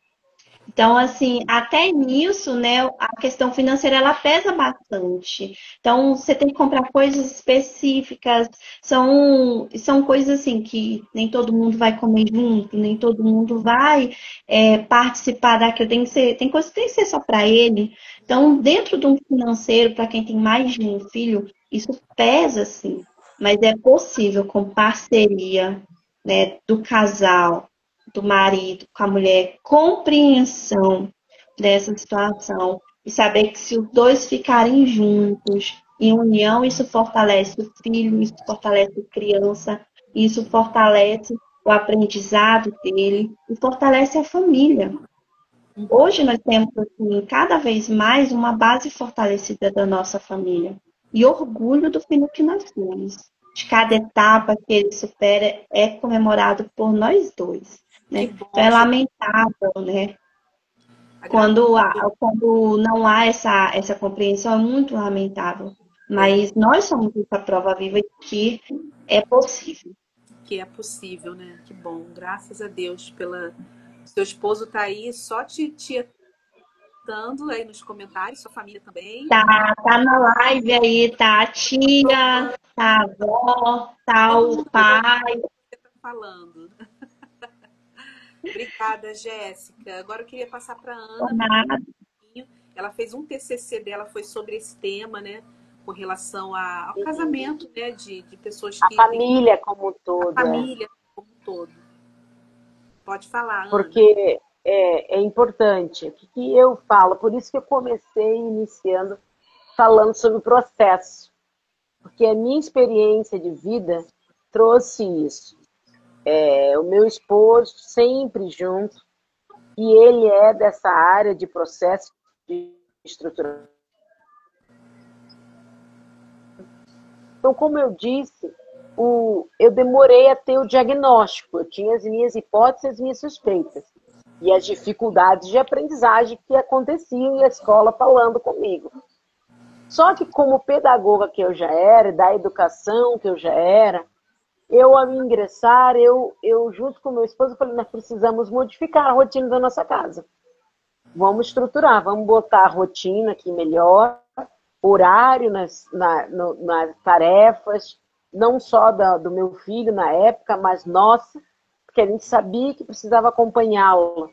Então, assim, até nisso, né, a questão financeira, ela pesa bastante. Então, você tem que comprar coisas específicas, são coisas assim que nem todo mundo vai comer junto, nem todo mundo vai participar daquilo. Tem coisas que tem que ser só para ele. Então, dentro de um financeiro, para quem tem mais de um filho, isso pesa, sim. Mas é possível com parceria, né, do casal do marido com a mulher, compreensão dessa situação e saber que se os dois ficarem juntos, em união, isso fortalece o filho, isso fortalece a criança, isso fortalece o aprendizado dele e fortalece a família. Hoje nós temos assim, cada vez mais uma base fortalecida da nossa família e orgulho do filho que nós temos. De cada etapa que ele supera é comemorado por nós dois. Né? Então é lamentável, né? Quando não há essa compreensão, é muito lamentável. Mas nós somos essa prova viva de que é possível. Que é possível, né? Que bom. Graças a Deus pela... Seu esposo tá aí só te dando aí nos comentários, sua família também. Tá na live aí, tá a tia, tá a avó, tá o pai. Você tá falando. Obrigada, Jéssica. Agora eu queria passar para Ana. Ela fez um TCC dela, foi sobre esse tema, né? Com relação ao casamento, né? De pessoas que... A família como um todo. A família como um todo. Pode falar, Ana. Porque é importante. O que eu falo? Por isso que eu comecei iniciando falando sobre o processo. Porque a minha experiência de vida trouxe isso. O meu esposo sempre junto, e ele é dessa área de processo de estrutura. Então, como eu disse, eu demorei a ter o diagnóstico, eu tinha as minhas hipóteses, as minhas suspeitas, e as dificuldades de aprendizagem que aconteciam e a escola falando comigo. Só que como pedagoga que eu já era, da educação que eu já era, eu, ao ingressar, eu junto com meu esposo, falei, nós precisamos modificar a rotina da nossa casa. Vamos estruturar, vamos botar a rotina aqui melhor, horário nas tarefas, não só do meu filho na época, mas nossa, porque a gente sabia que precisava acompanhá-lo.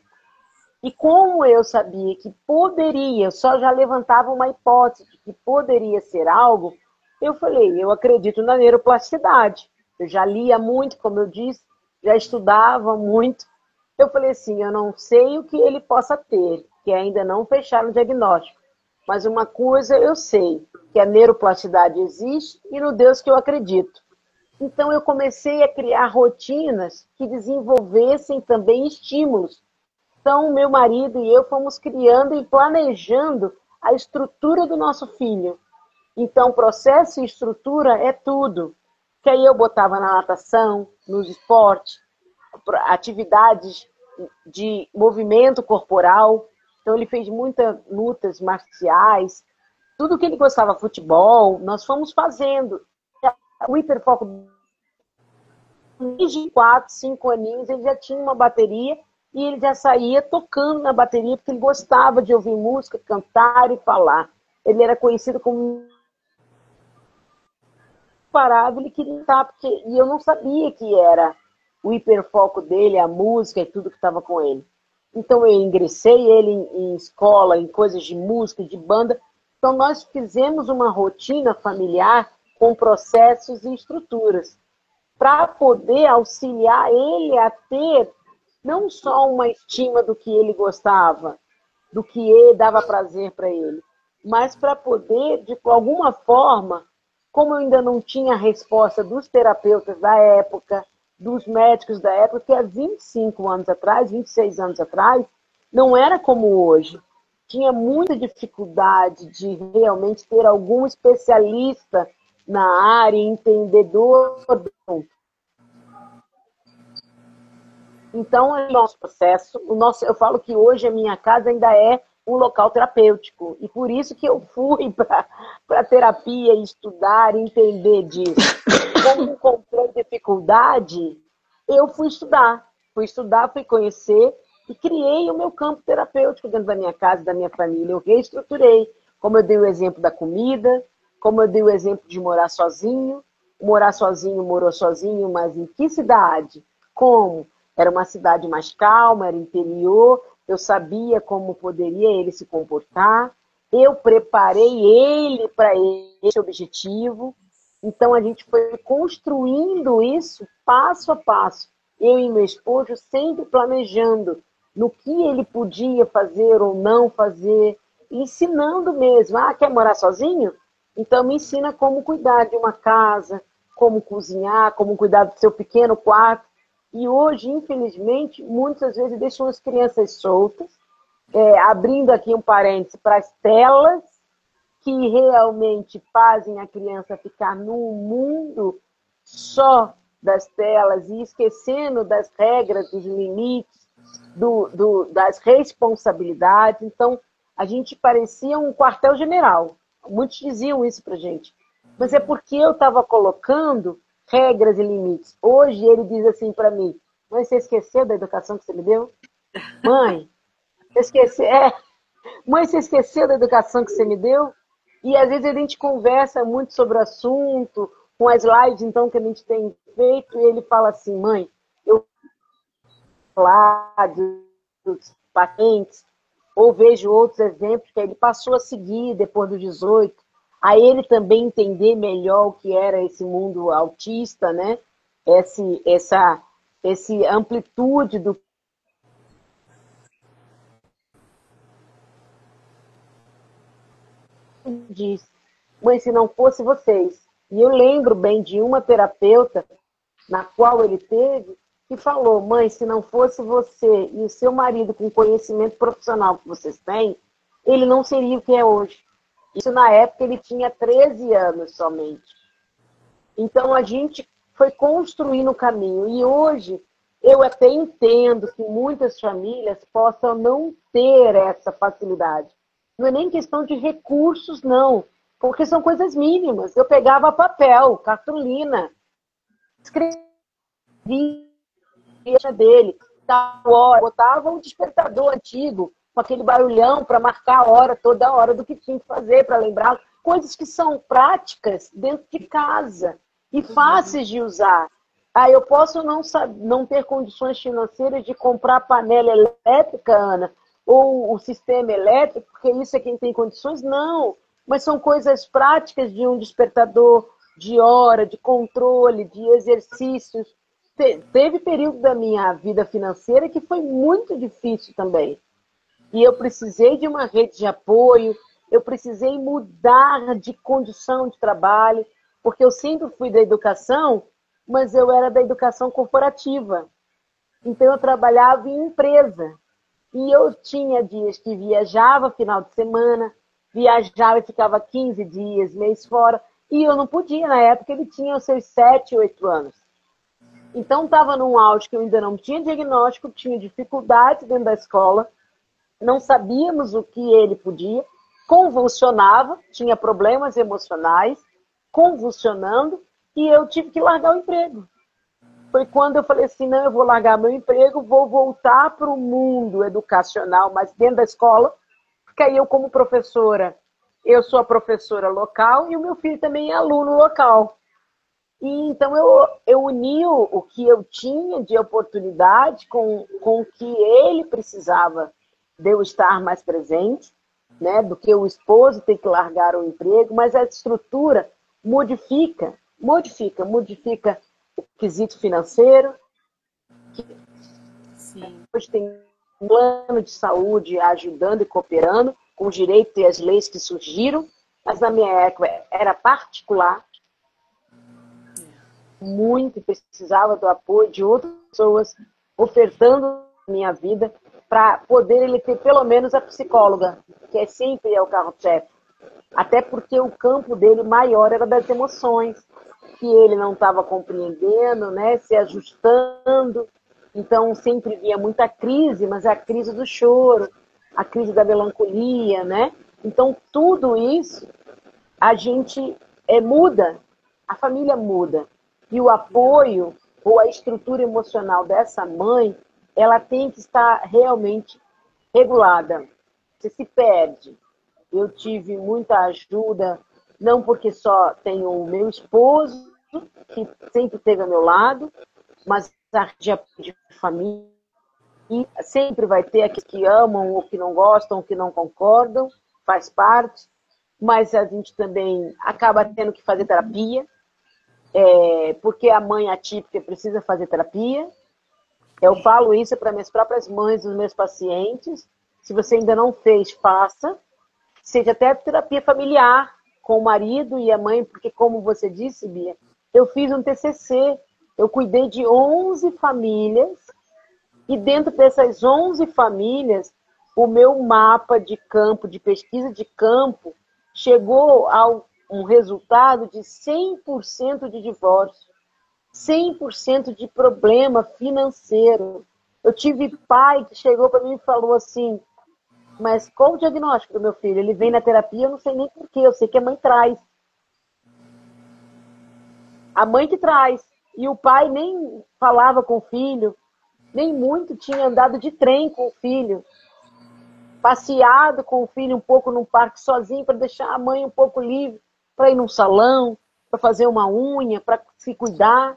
E como eu sabia que poderia, eu só já levantava uma hipótese de que poderia ser algo, eu falei, eu acredito na neuroplasticidade. Eu já lia muito, como eu disse, já estudava muito. Eu falei assim, eu não sei o que ele possa ter, que ainda não fecharam o diagnóstico. Mas uma coisa eu sei, que a neuroplasticidade existe e no Deus que eu acredito. Então eu comecei a criar rotinas que desenvolvessem também estímulos. Então meu marido e eu fomos criando e planejando a estrutura do nosso filho. Então processo e estrutura é tudo. que aí eu botava na natação, nos esportes, atividades de movimento corporal. Então ele fez muitas lutas marciais, tudo que ele gostava, futebol, nós fomos fazendo. O hiperfoco, desde 4, 5 aninhos, ele já tinha uma bateria e ele já saía tocando na bateria, porque ele gostava de ouvir música, cantar e falar. Ele era conhecido como parado, ele queria estar, e eu não sabia que era o hiperfoco dele, a música e tudo que estava com ele. Então eu ingressei ele em escola, em coisas de música, de banda. Então nós fizemos uma rotina familiar com processos e estruturas para poder auxiliar ele a ter não só uma estima do que ele gostava, do que ele dava prazer para ele, mas para poder, de alguma forma, como eu ainda não tinha a resposta dos terapeutas da época, dos médicos da época, que há 25 anos atrás, 26 anos atrás, não era como hoje. Tinha muita dificuldade de realmente ter algum especialista na área, entendedor. Então, o nosso processo, eu falo que hoje a minha casa ainda é um local terapêutico. E por isso que eu fui para a terapia estudar, entender disso. Como encontrei dificuldade, eu fui estudar. Fui conhecer e criei o meu campo terapêutico dentro da minha casa, da minha família. Eu reestruturei. Como eu dei o exemplo da comida, como eu dei o exemplo de morar sozinho. Morar sozinho, morou sozinho, mas em que cidade? Como? Era uma cidade mais calma, era interior, eu sabia como poderia ele se comportar, eu preparei ele para esse objetivo, então a gente foi construindo isso passo a passo, eu e meu esposo sempre planejando no que ele podia fazer ou não fazer, ensinando mesmo, quer morar sozinho? Então me ensina como cuidar de uma casa, como cozinhar, como cuidar do seu pequeno quarto. E hoje, infelizmente, muitas vezes deixam as crianças soltas, abrindo aqui um parêntese para as telas, que realmente fazem a criança ficar num mundo só das telas e esquecendo das regras, dos limites, das responsabilidades. Então, a gente parecia um quartel-general. Muitos diziam isso para a gente. Mas é porque eu estava colocando regras e limites. Hoje ele diz assim para mim: mãe, você esqueceu da educação que você me deu? Mãe, mãe, você esqueceu da educação que você me deu? E às vezes a gente conversa muito sobre o assunto, com as lives então que a gente tem feito, e ele fala assim: mãe, eu falar dos pacientes, ou vejo outros exemplos que ele passou a seguir depois dos 18, a ele também entender melhor o que era esse mundo autista, né? Essa amplitude do diz, mãe, se não fosse vocês. E eu lembro bem de uma terapeuta na qual ele teve, que falou: mãe, se não fosse você e o seu marido com o conhecimento profissional que vocês têm, ele não seria o que é hoje. Isso na época ele tinha 13 anos somente. Então a gente foi construindo o caminho. E hoje eu até entendo que muitas famílias possam não ter essa facilidade. Não é nem questão de recursos, não. Porque são coisas mínimas. Eu pegava papel, cartolina, escrevia dele, botava um despertador antigo, com aquele barulhão para marcar a hora, toda hora do que tinha que fazer, para lembrar. Coisas que são práticas dentro de casa e fáceis de usar. Eu posso não ter condições financeiras de comprar panela elétrica, Ana, ou o sistema elétrico, porque isso é quem tem condições? Não. Mas são coisas práticas de um despertador, de hora, de controle, de exercícios. Teve período da minha vida financeira que foi muito difícil também. E eu precisei de uma rede de apoio, eu precisei mudar de condição de trabalho, porque eu sempre fui da educação, mas eu era da educação corporativa. Então eu trabalhava em empresa. E eu tinha dias que viajava final de semana, viajava e ficava 15 dias, mês fora. E eu não podia, na época ele tinha os seus 7, 8 anos. Então estava num auge que eu ainda não tinha diagnóstico, tinha dificuldade dentro da escola, não sabíamos o que ele podia, convulsionava, tinha problemas emocionais, convulsionando, e eu tive que largar o emprego. Foi quando eu falei assim, não, eu vou largar meu emprego, vou voltar para o mundo educacional, mas dentro da escola, porque aí eu como professora, eu sou a professora local e o meu filho também é aluno local. E então eu uni o que eu tinha de oportunidade com o que ele precisava de eu estar mais presente, né, do que o esposo ter que largar o emprego, mas a estrutura modifica o quesito financeiro, que Sim. hoje tem um plano de saúde ajudando e cooperando com o direito e as leis que surgiram, mas na minha época era particular, muito precisava do apoio de outras pessoas ofertando a minha vida para poder ele ter pelo menos a psicóloga, que é sempre o carro-chefe. Até porque o campo dele maior era das emoções, que ele não estava compreendendo, né, se ajustando. Então sempre via muita crise, mas é a crise do choro, a crise da melancolia, né? Então tudo isso a gente muda, a família muda. E o apoio ou a estrutura emocional dessa mãe, ela tem que estar realmente regulada. Você se perde. Eu tive muita ajuda, não porque só tenho o meu esposo, que sempre esteve ao meu lado, mas a rede de família. E sempre vai ter aqueles que amam ou que não gostam, ou que não concordam, faz parte. Mas a gente também acaba tendo que fazer terapia, porque a mãe atípica precisa fazer terapia. Eu falo isso para minhas próprias mães, dos meus pacientes. Se você ainda não fez, faça. Seja até terapia familiar com o marido e a mãe, porque como você disse, Bia, eu fiz um TCC, eu cuidei de 11 famílias e dentro dessas 11 famílias, o meu mapa de campo, de pesquisa de campo, chegou a um resultado de 100% de divórcio, 100% de problema financeiro. Eu tive pai que chegou para mim e falou assim, mas qual o diagnóstico do meu filho? Ele vem na terapia, eu não sei nem porquê, eu sei que a mãe traz. A mãe que traz. E o pai nem falava com o filho, nem muito tinha andado de trem com o filho, passeado com o filho um pouco num parque sozinho para deixar a mãe um pouco livre, para ir num salão, para fazer uma unha, para se cuidar.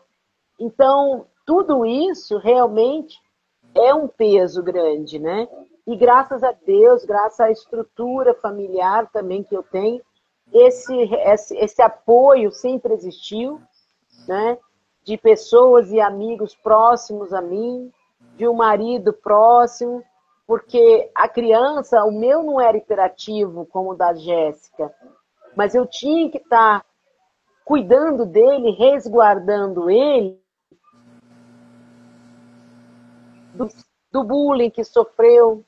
Então, tudo isso realmente é um peso grande, né? E graças a Deus, graças à estrutura familiar também que eu tenho, esse apoio sempre existiu, né? De pessoas e amigos próximos a mim, de um marido próximo, porque a criança, o meu não era hiperativo como o da Jéssica, mas eu tinha que estar cuidando dele, resguardando ele do bullying que sofreu,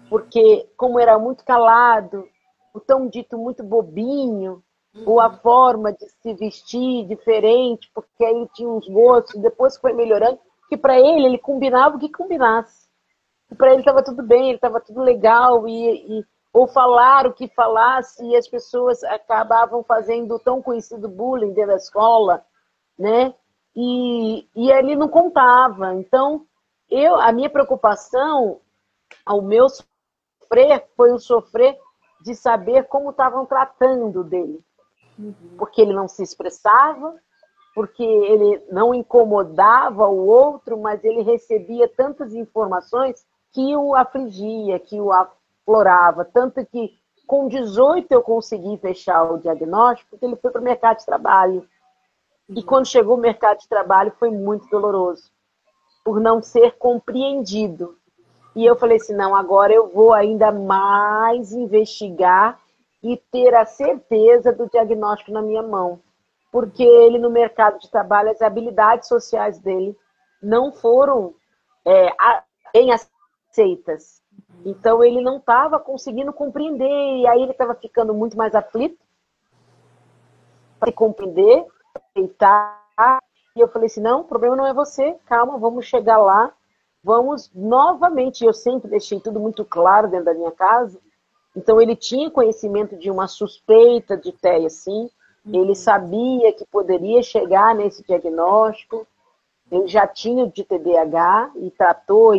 porque como era muito calado, o tão dito muito bobinho, ou a forma de se vestir diferente, porque aí ele tinha uns gostos, depois foi melhorando, que para ele combinava o que combinasse. Para ele estava tudo bem, ele estava tudo legal, ou falar o que falasse, e as pessoas acabavam fazendo o tão conhecido bullying dentro da escola, né? E ele não contava. Então, a minha preocupação, ao meu sofrer, foi o sofrer de saber como estavam tratando dele. Porque ele não se expressava, porque ele não incomodava o outro, mas ele recebia tantas informações que o afligia, que o aflorava. Tanto que com 18 eu consegui fechar o diagnóstico, porque ele foi para o mercado de trabalho. E quando chegou o mercado de trabalho foi muito doloroso, por não ser compreendido. E eu falei assim, não, agora eu vou ainda mais investigar e ter a certeza do diagnóstico na minha mão. Porque ele no mercado de trabalho, as habilidades sociais dele não foram bem aceitas. Então ele não estava conseguindo compreender, e aí ele estava ficando muito mais aflito. para compreender, aceitar. E eu falei assim, não, o problema não é você, calma, vamos chegar lá, vamos novamente. Eu sempre deixei tudo muito claro dentro da minha casa. Então ele tinha conhecimento de uma suspeita de TEA, sim. Ele sabia que poderia chegar nesse diagnóstico. Ele já tinha o de TDAH e tratou.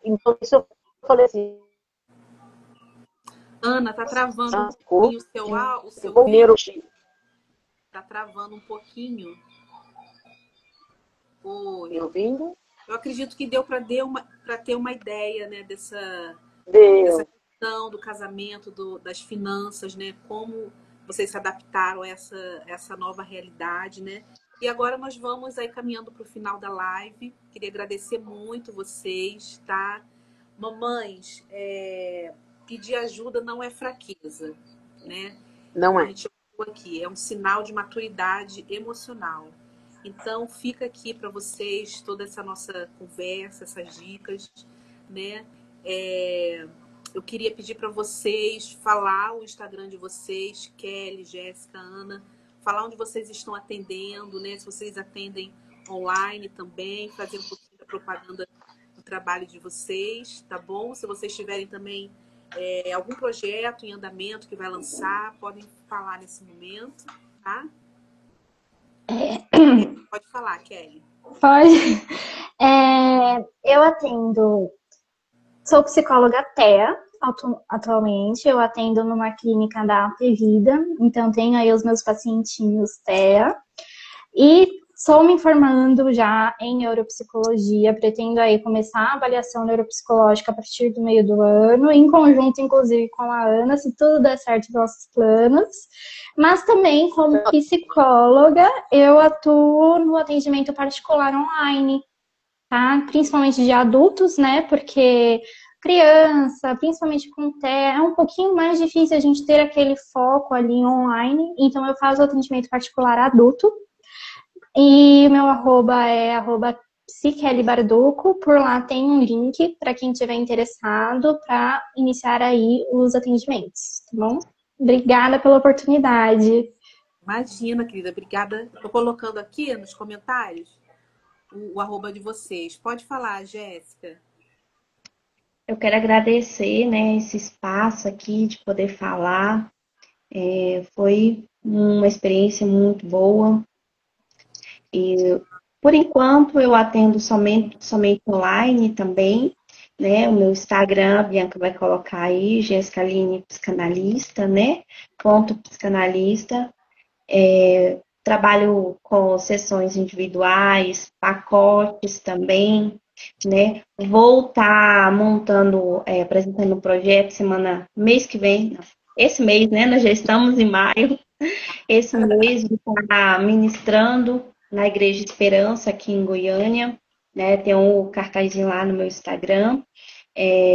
Então isso eu falei assim, Ana, tá travando um pouquinho o seu vídeo. Tá travando um pouquinho. Oi. Me ouvindo? Eu acredito que deu para ter uma ideia, né, dessa questão do casamento, das finanças, né? Como vocês se adaptaram a essa nova realidade, né? E agora nós vamos aí caminhando para o final da live. Queria agradecer muito vocês, tá? Mamães, pedir ajuda não é fraqueza, né? Não é. A gente aqui é um sinal de maturidade emocional. Então fica aqui para vocês toda essa nossa conversa, essas dicas, né? Eu queria pedir para vocês falar o Instagram de vocês, Kelly, Jéssica, Ana, falar onde vocês estão atendendo, né? Se vocês atendem online também, fazer um pouquinho da propaganda do trabalho de vocês, tá bom? Se vocês tiverem também algum projeto em andamento que vai lançar, podem falar nesse momento, tá? Pode falar, Kelly. Pode. Eu atendo, sou psicóloga TEA atualmente, eu atendo numa clínica da Apevida, então tenho aí os meus pacientinhos TEA e estou me formando já em neuropsicologia, pretendo aí começar a avaliação neuropsicológica a partir do meio do ano, em conjunto, inclusive, com a Ana, se tudo der certo nos nossos planos. Mas também, como psicóloga, eu atuo no atendimento particular online, tá? Principalmente de adultos, né? Porque criança, principalmente com TEA, é um pouquinho mais difícil a gente ter aquele foco ali online. Então, eu faço atendimento particular adulto. E meu arroba é @psikellybarduco. Por lá tem um link para quem estiver interessado para iniciar aí os atendimentos, tá bom? Obrigada pela oportunidade. Imagina, querida, obrigada. Estou colocando aqui nos comentários o arroba de vocês. Pode falar, Jéssica. Eu quero agradecer, né, esse espaço aqui de poder falar. Foi uma experiência muito boa. E, por enquanto, eu atendo somente online também, né? O meu Instagram, a Bianca vai colocar aí, Jéssica Aline Psicanalista, né? Ponto psicanalista. Trabalho com sessões individuais, pacotes também, né? Vou estar montando, apresentando um projeto mês que vem, esse mês, né? Nós já estamos em maio. Esse mês vou estar ministrando na Igreja Esperança, aqui em Goiânia, né? Tem um cartazinho lá no meu Instagram.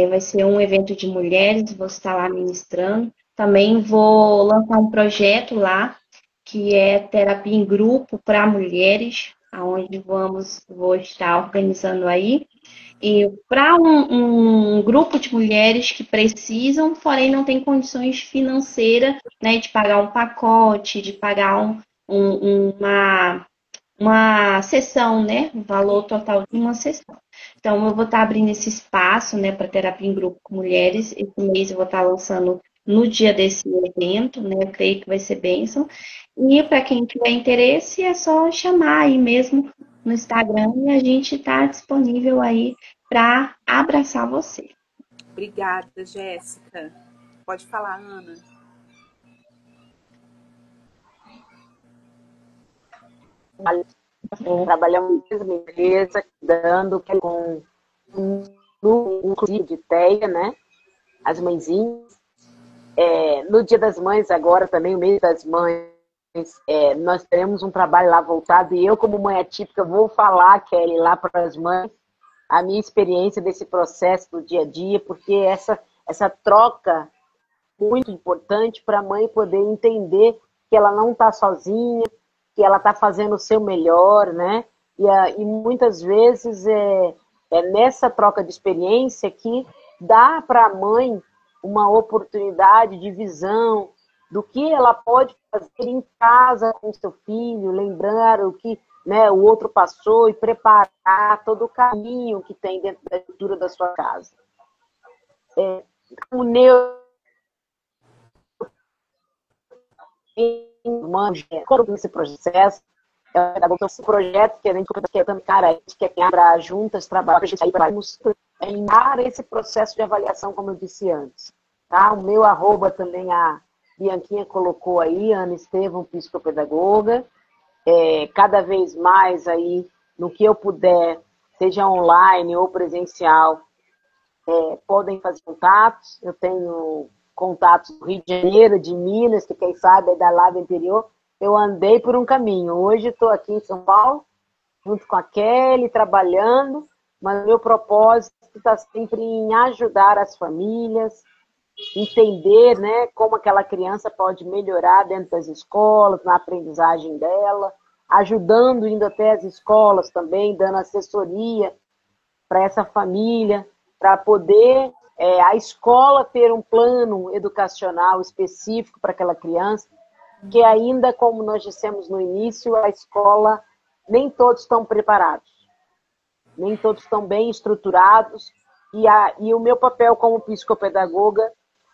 Vai ser um evento de mulheres, vou estar lá ministrando. Também vou lançar um projeto lá, que é terapia em grupo para mulheres, onde vou estar organizando aí. E para um grupo de mulheres que precisam, porém não tem condições financeiras, né, de pagar um pacote, de pagar uma sessão, né, o valor total de uma sessão. Então, eu vou estar abrindo esse espaço, né, para terapia em grupo com mulheres. Esse mês eu vou estar lançando no dia desse evento, né, eu creio que vai ser bênção. E para quem tiver interesse, é só chamar aí mesmo no Instagram e a gente está disponível aí para abraçar você. Obrigada, Jéssica. Pode falar, Ana. Trabalhamos na mesma empresa, dando com um curso de TEA, né? As mãezinhas. No Dia das Mães, agora também, o mês das mães, nós teremos um trabalho lá voltado, e eu, como mãe atípica, vou falar, Kelly, lá para as mães, a minha experiência desse processo do dia a dia, porque essa troca muito importante para a mãe poder entender que ela não está sozinha, que ela está fazendo o seu melhor, né? E muitas vezes é nessa troca de experiência que dá para a mãe uma oportunidade de visão, do que ela pode fazer em casa com seu filho, lembrar o que, né, o outro passou e preparar todo o caminho que tem dentro da estrutura da sua casa. O neuro esse processo, esse projeto que a gente quer também, cara, a gente quer para juntas trabalhar, a gente aí para dar esse processo de avaliação, como eu disse antes. Tá? O meu @ também a Bianquinha colocou aí, Ana Estevam, psicopedagoga. Cada vez mais aí, no que eu puder, seja online ou presencial, podem fazer contatos. Eu tenho contatos do Rio de Janeiro, de Minas, que quem sabe é da lá do interior. Eu andei por um caminho. Hoje estou aqui em São Paulo, junto com a Kelly, trabalhando, mas meu propósito está sempre em ajudar as famílias, entender, né, como aquela criança pode melhorar dentro das escolas, na aprendizagem dela, ajudando, indo até as escolas também, dando assessoria para essa família, para poder a escola ter um plano educacional específico para aquela criança, que ainda, como nós dissemos no início, a escola, nem todos estão preparados, nem todos estão bem estruturados, e o meu papel como psicopedagoga,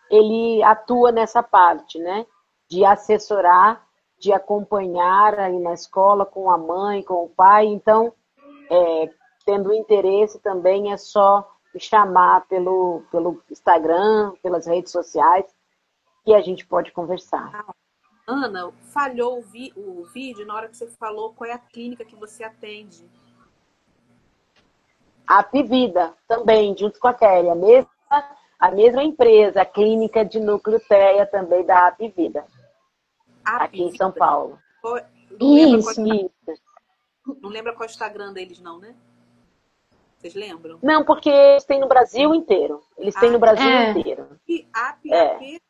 ele atua nessa parte, né? De assessorar, de acompanhar aí na escola com a mãe, com o pai. Então, tendo interesse também é só me chamar pelo Instagram, pelas redes sociais, que a gente pode conversar. Ana, falhou o vídeo na hora que você falou qual é a clínica que você atende. A Apivida também, junto com a Kelly, a mesma empresa, a clínica de núcleo TEA também da Apivida, aqui em São Paulo. Não lembra qual é o Instagram deles, não, né? Vocês lembram? Não, porque eles têm no Brasil inteiro. Eles têm no Brasil inteiro. E Apivida.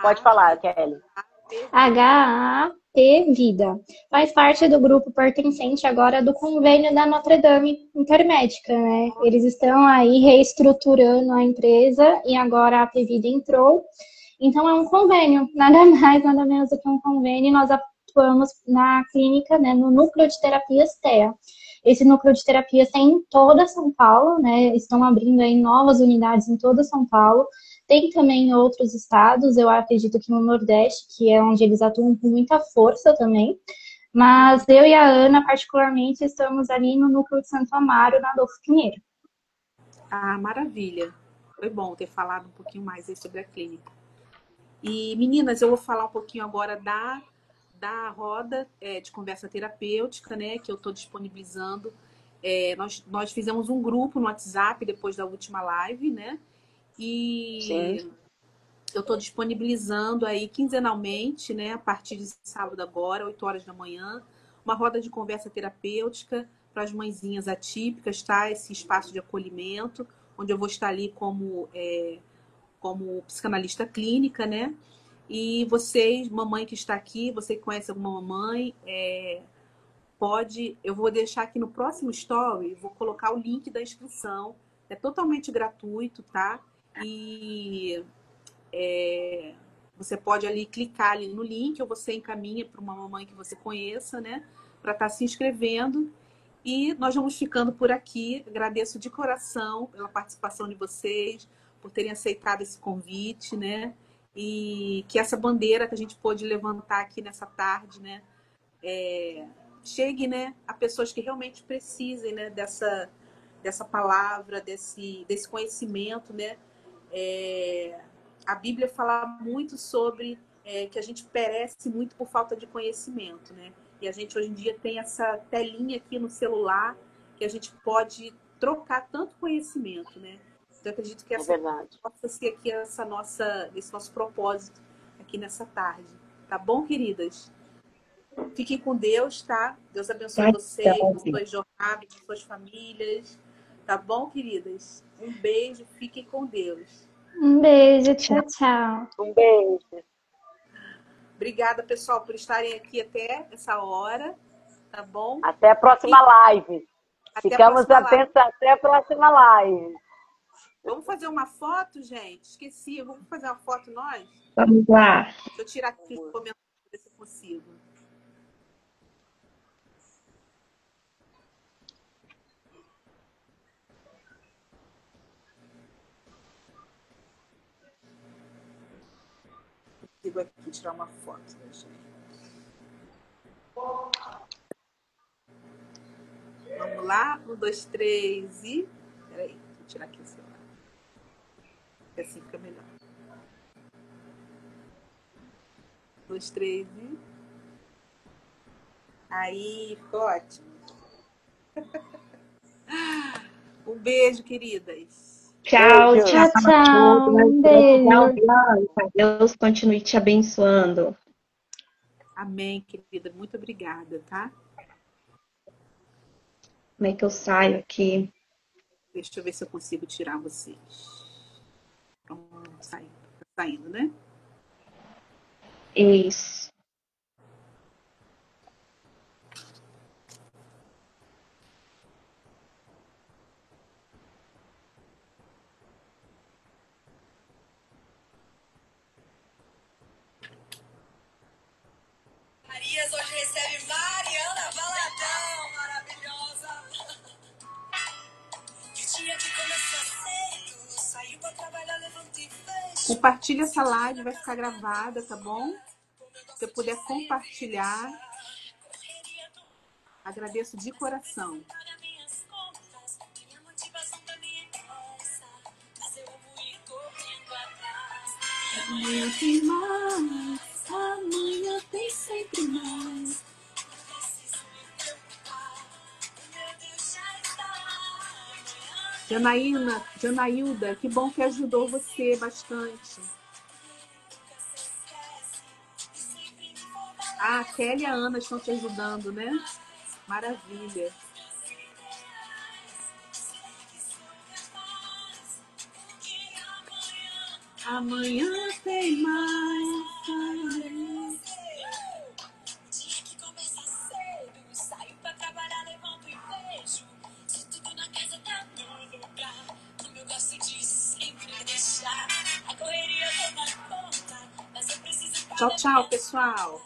Pode falar, Kelly. Apivida. Faz parte do grupo pertencente agora do convênio da Notre Dame Intermédica, né? Eles estão aí reestruturando a empresa e agora a Apivida entrou. Então é um convênio, nada mais, nada menos do que um convênio. Nós atuamos na clínica, né, no núcleo de terapias TEA. Esse núcleo de terapias tem em toda São Paulo, né? Estão abrindo aí novas unidades em toda São Paulo. Tem também em outros estados, eu acredito que no Nordeste, que é onde eles atuam com muita força também. Mas eu e a Ana, particularmente, estamos ali no núcleo de Santo Amaro, na Adolfo Pinheiro. Ah, maravilha. Foi bom ter falado um pouquinho mais aí sobre a clínica. E, meninas, eu vou falar um pouquinho agora da roda de conversa terapêutica, né, que eu estou disponibilizando. Nós fizemos um grupo no WhatsApp depois da última live, né? E Sim. eu estou disponibilizando aí quinzenalmente, né, a partir de sábado agora, 8 horas da manhã, uma roda de conversa terapêutica para as mãezinhas atípicas, tá? Esse espaço de acolhimento, onde eu vou estar ali como psicanalista clínica, né? E vocês, mamãe que está aqui, você que conhece alguma mamãe, eu vou deixar aqui no próximo story, vou colocar o link da inscrição, é totalmente gratuito, tá? E você pode ali clicar ali no link, ou você encaminha para uma mamãe que você conheça, né? Para estar se inscrevendo. E nós vamos ficando por aqui. Agradeço de coração pela participação de vocês, por terem aceitado esse convite, né? E que essa bandeira que a gente pôde levantar aqui nessa tarde, né? Chegue, né, a pessoas que realmente precisem, né, dessa palavra, desse conhecimento, né? A Bíblia fala muito sobre que a gente perece muito por falta de conhecimento, né? E a gente hoje em dia tem essa telinha aqui no celular que a gente pode trocar tanto conhecimento, né? Então, eu acredito que essa possa ser aqui esse nosso propósito aqui nessa tarde. Tá bom, queridas? Fiquem com Deus, tá? Deus abençoe vocês, suas jornadas, suas famílias. Tá bom, queridas? Um beijo, fiquem com Deus. Um beijo, tchau, tchau. Um beijo. Obrigada, pessoal, por estarem aqui até essa hora, tá bom? Até a próxima live. Ficamos atentos até a próxima live. Vamos fazer uma foto, gente? Esqueci. Vamos fazer uma foto nós? Vamos lá. Deixa eu tirar aqui os comentários, ver se eu consigo. Consigo aqui tirar uma foto da gente. Vamos lá, 1, 2, 3 e... Peraí, deixa eu tirar aqui o celular. Assim fica melhor. 1, 2, 3 e... Aí, ficou ótimo. Um beijo, queridas. Tchau, Beijo. tchau. Tchau. Um beijo. Deus continue te abençoando. Amém, querida. Muito obrigada, tá? Como é que eu saio aqui? Deixa eu ver se eu consigo tirar vocês. Pronto, saindo. Tá saindo, né? Isso. Marias hoje recebe Mariana Valadão, maravilhosa. Que dia que começou cedo, saiu pra trabalhar, levanta e fecha. Compartilha essa live, vai ficar gravada, tá bom? Se você puder compartilhar, agradeço de coração. Minha motivação também é essa, mas eu amo e correndo atrás. Amanhã tem mais, amanhã tem sempre mais. Não preciso me preocupar, o meu Deus já está. Amanhã Janaílda, que bom que ajudou você bastante. Ah, a Kelly e a Ana estão te ajudando, né? Maravilha. Amanhã tem mais. Dia que começa cedo, saio pra trabalhar, levanto e vejo. Se tudo na casa tá no lugar, como eu gosto de sempre deixar. A correria toma conta, mas eu preciso Tchau, tchau, pessoal.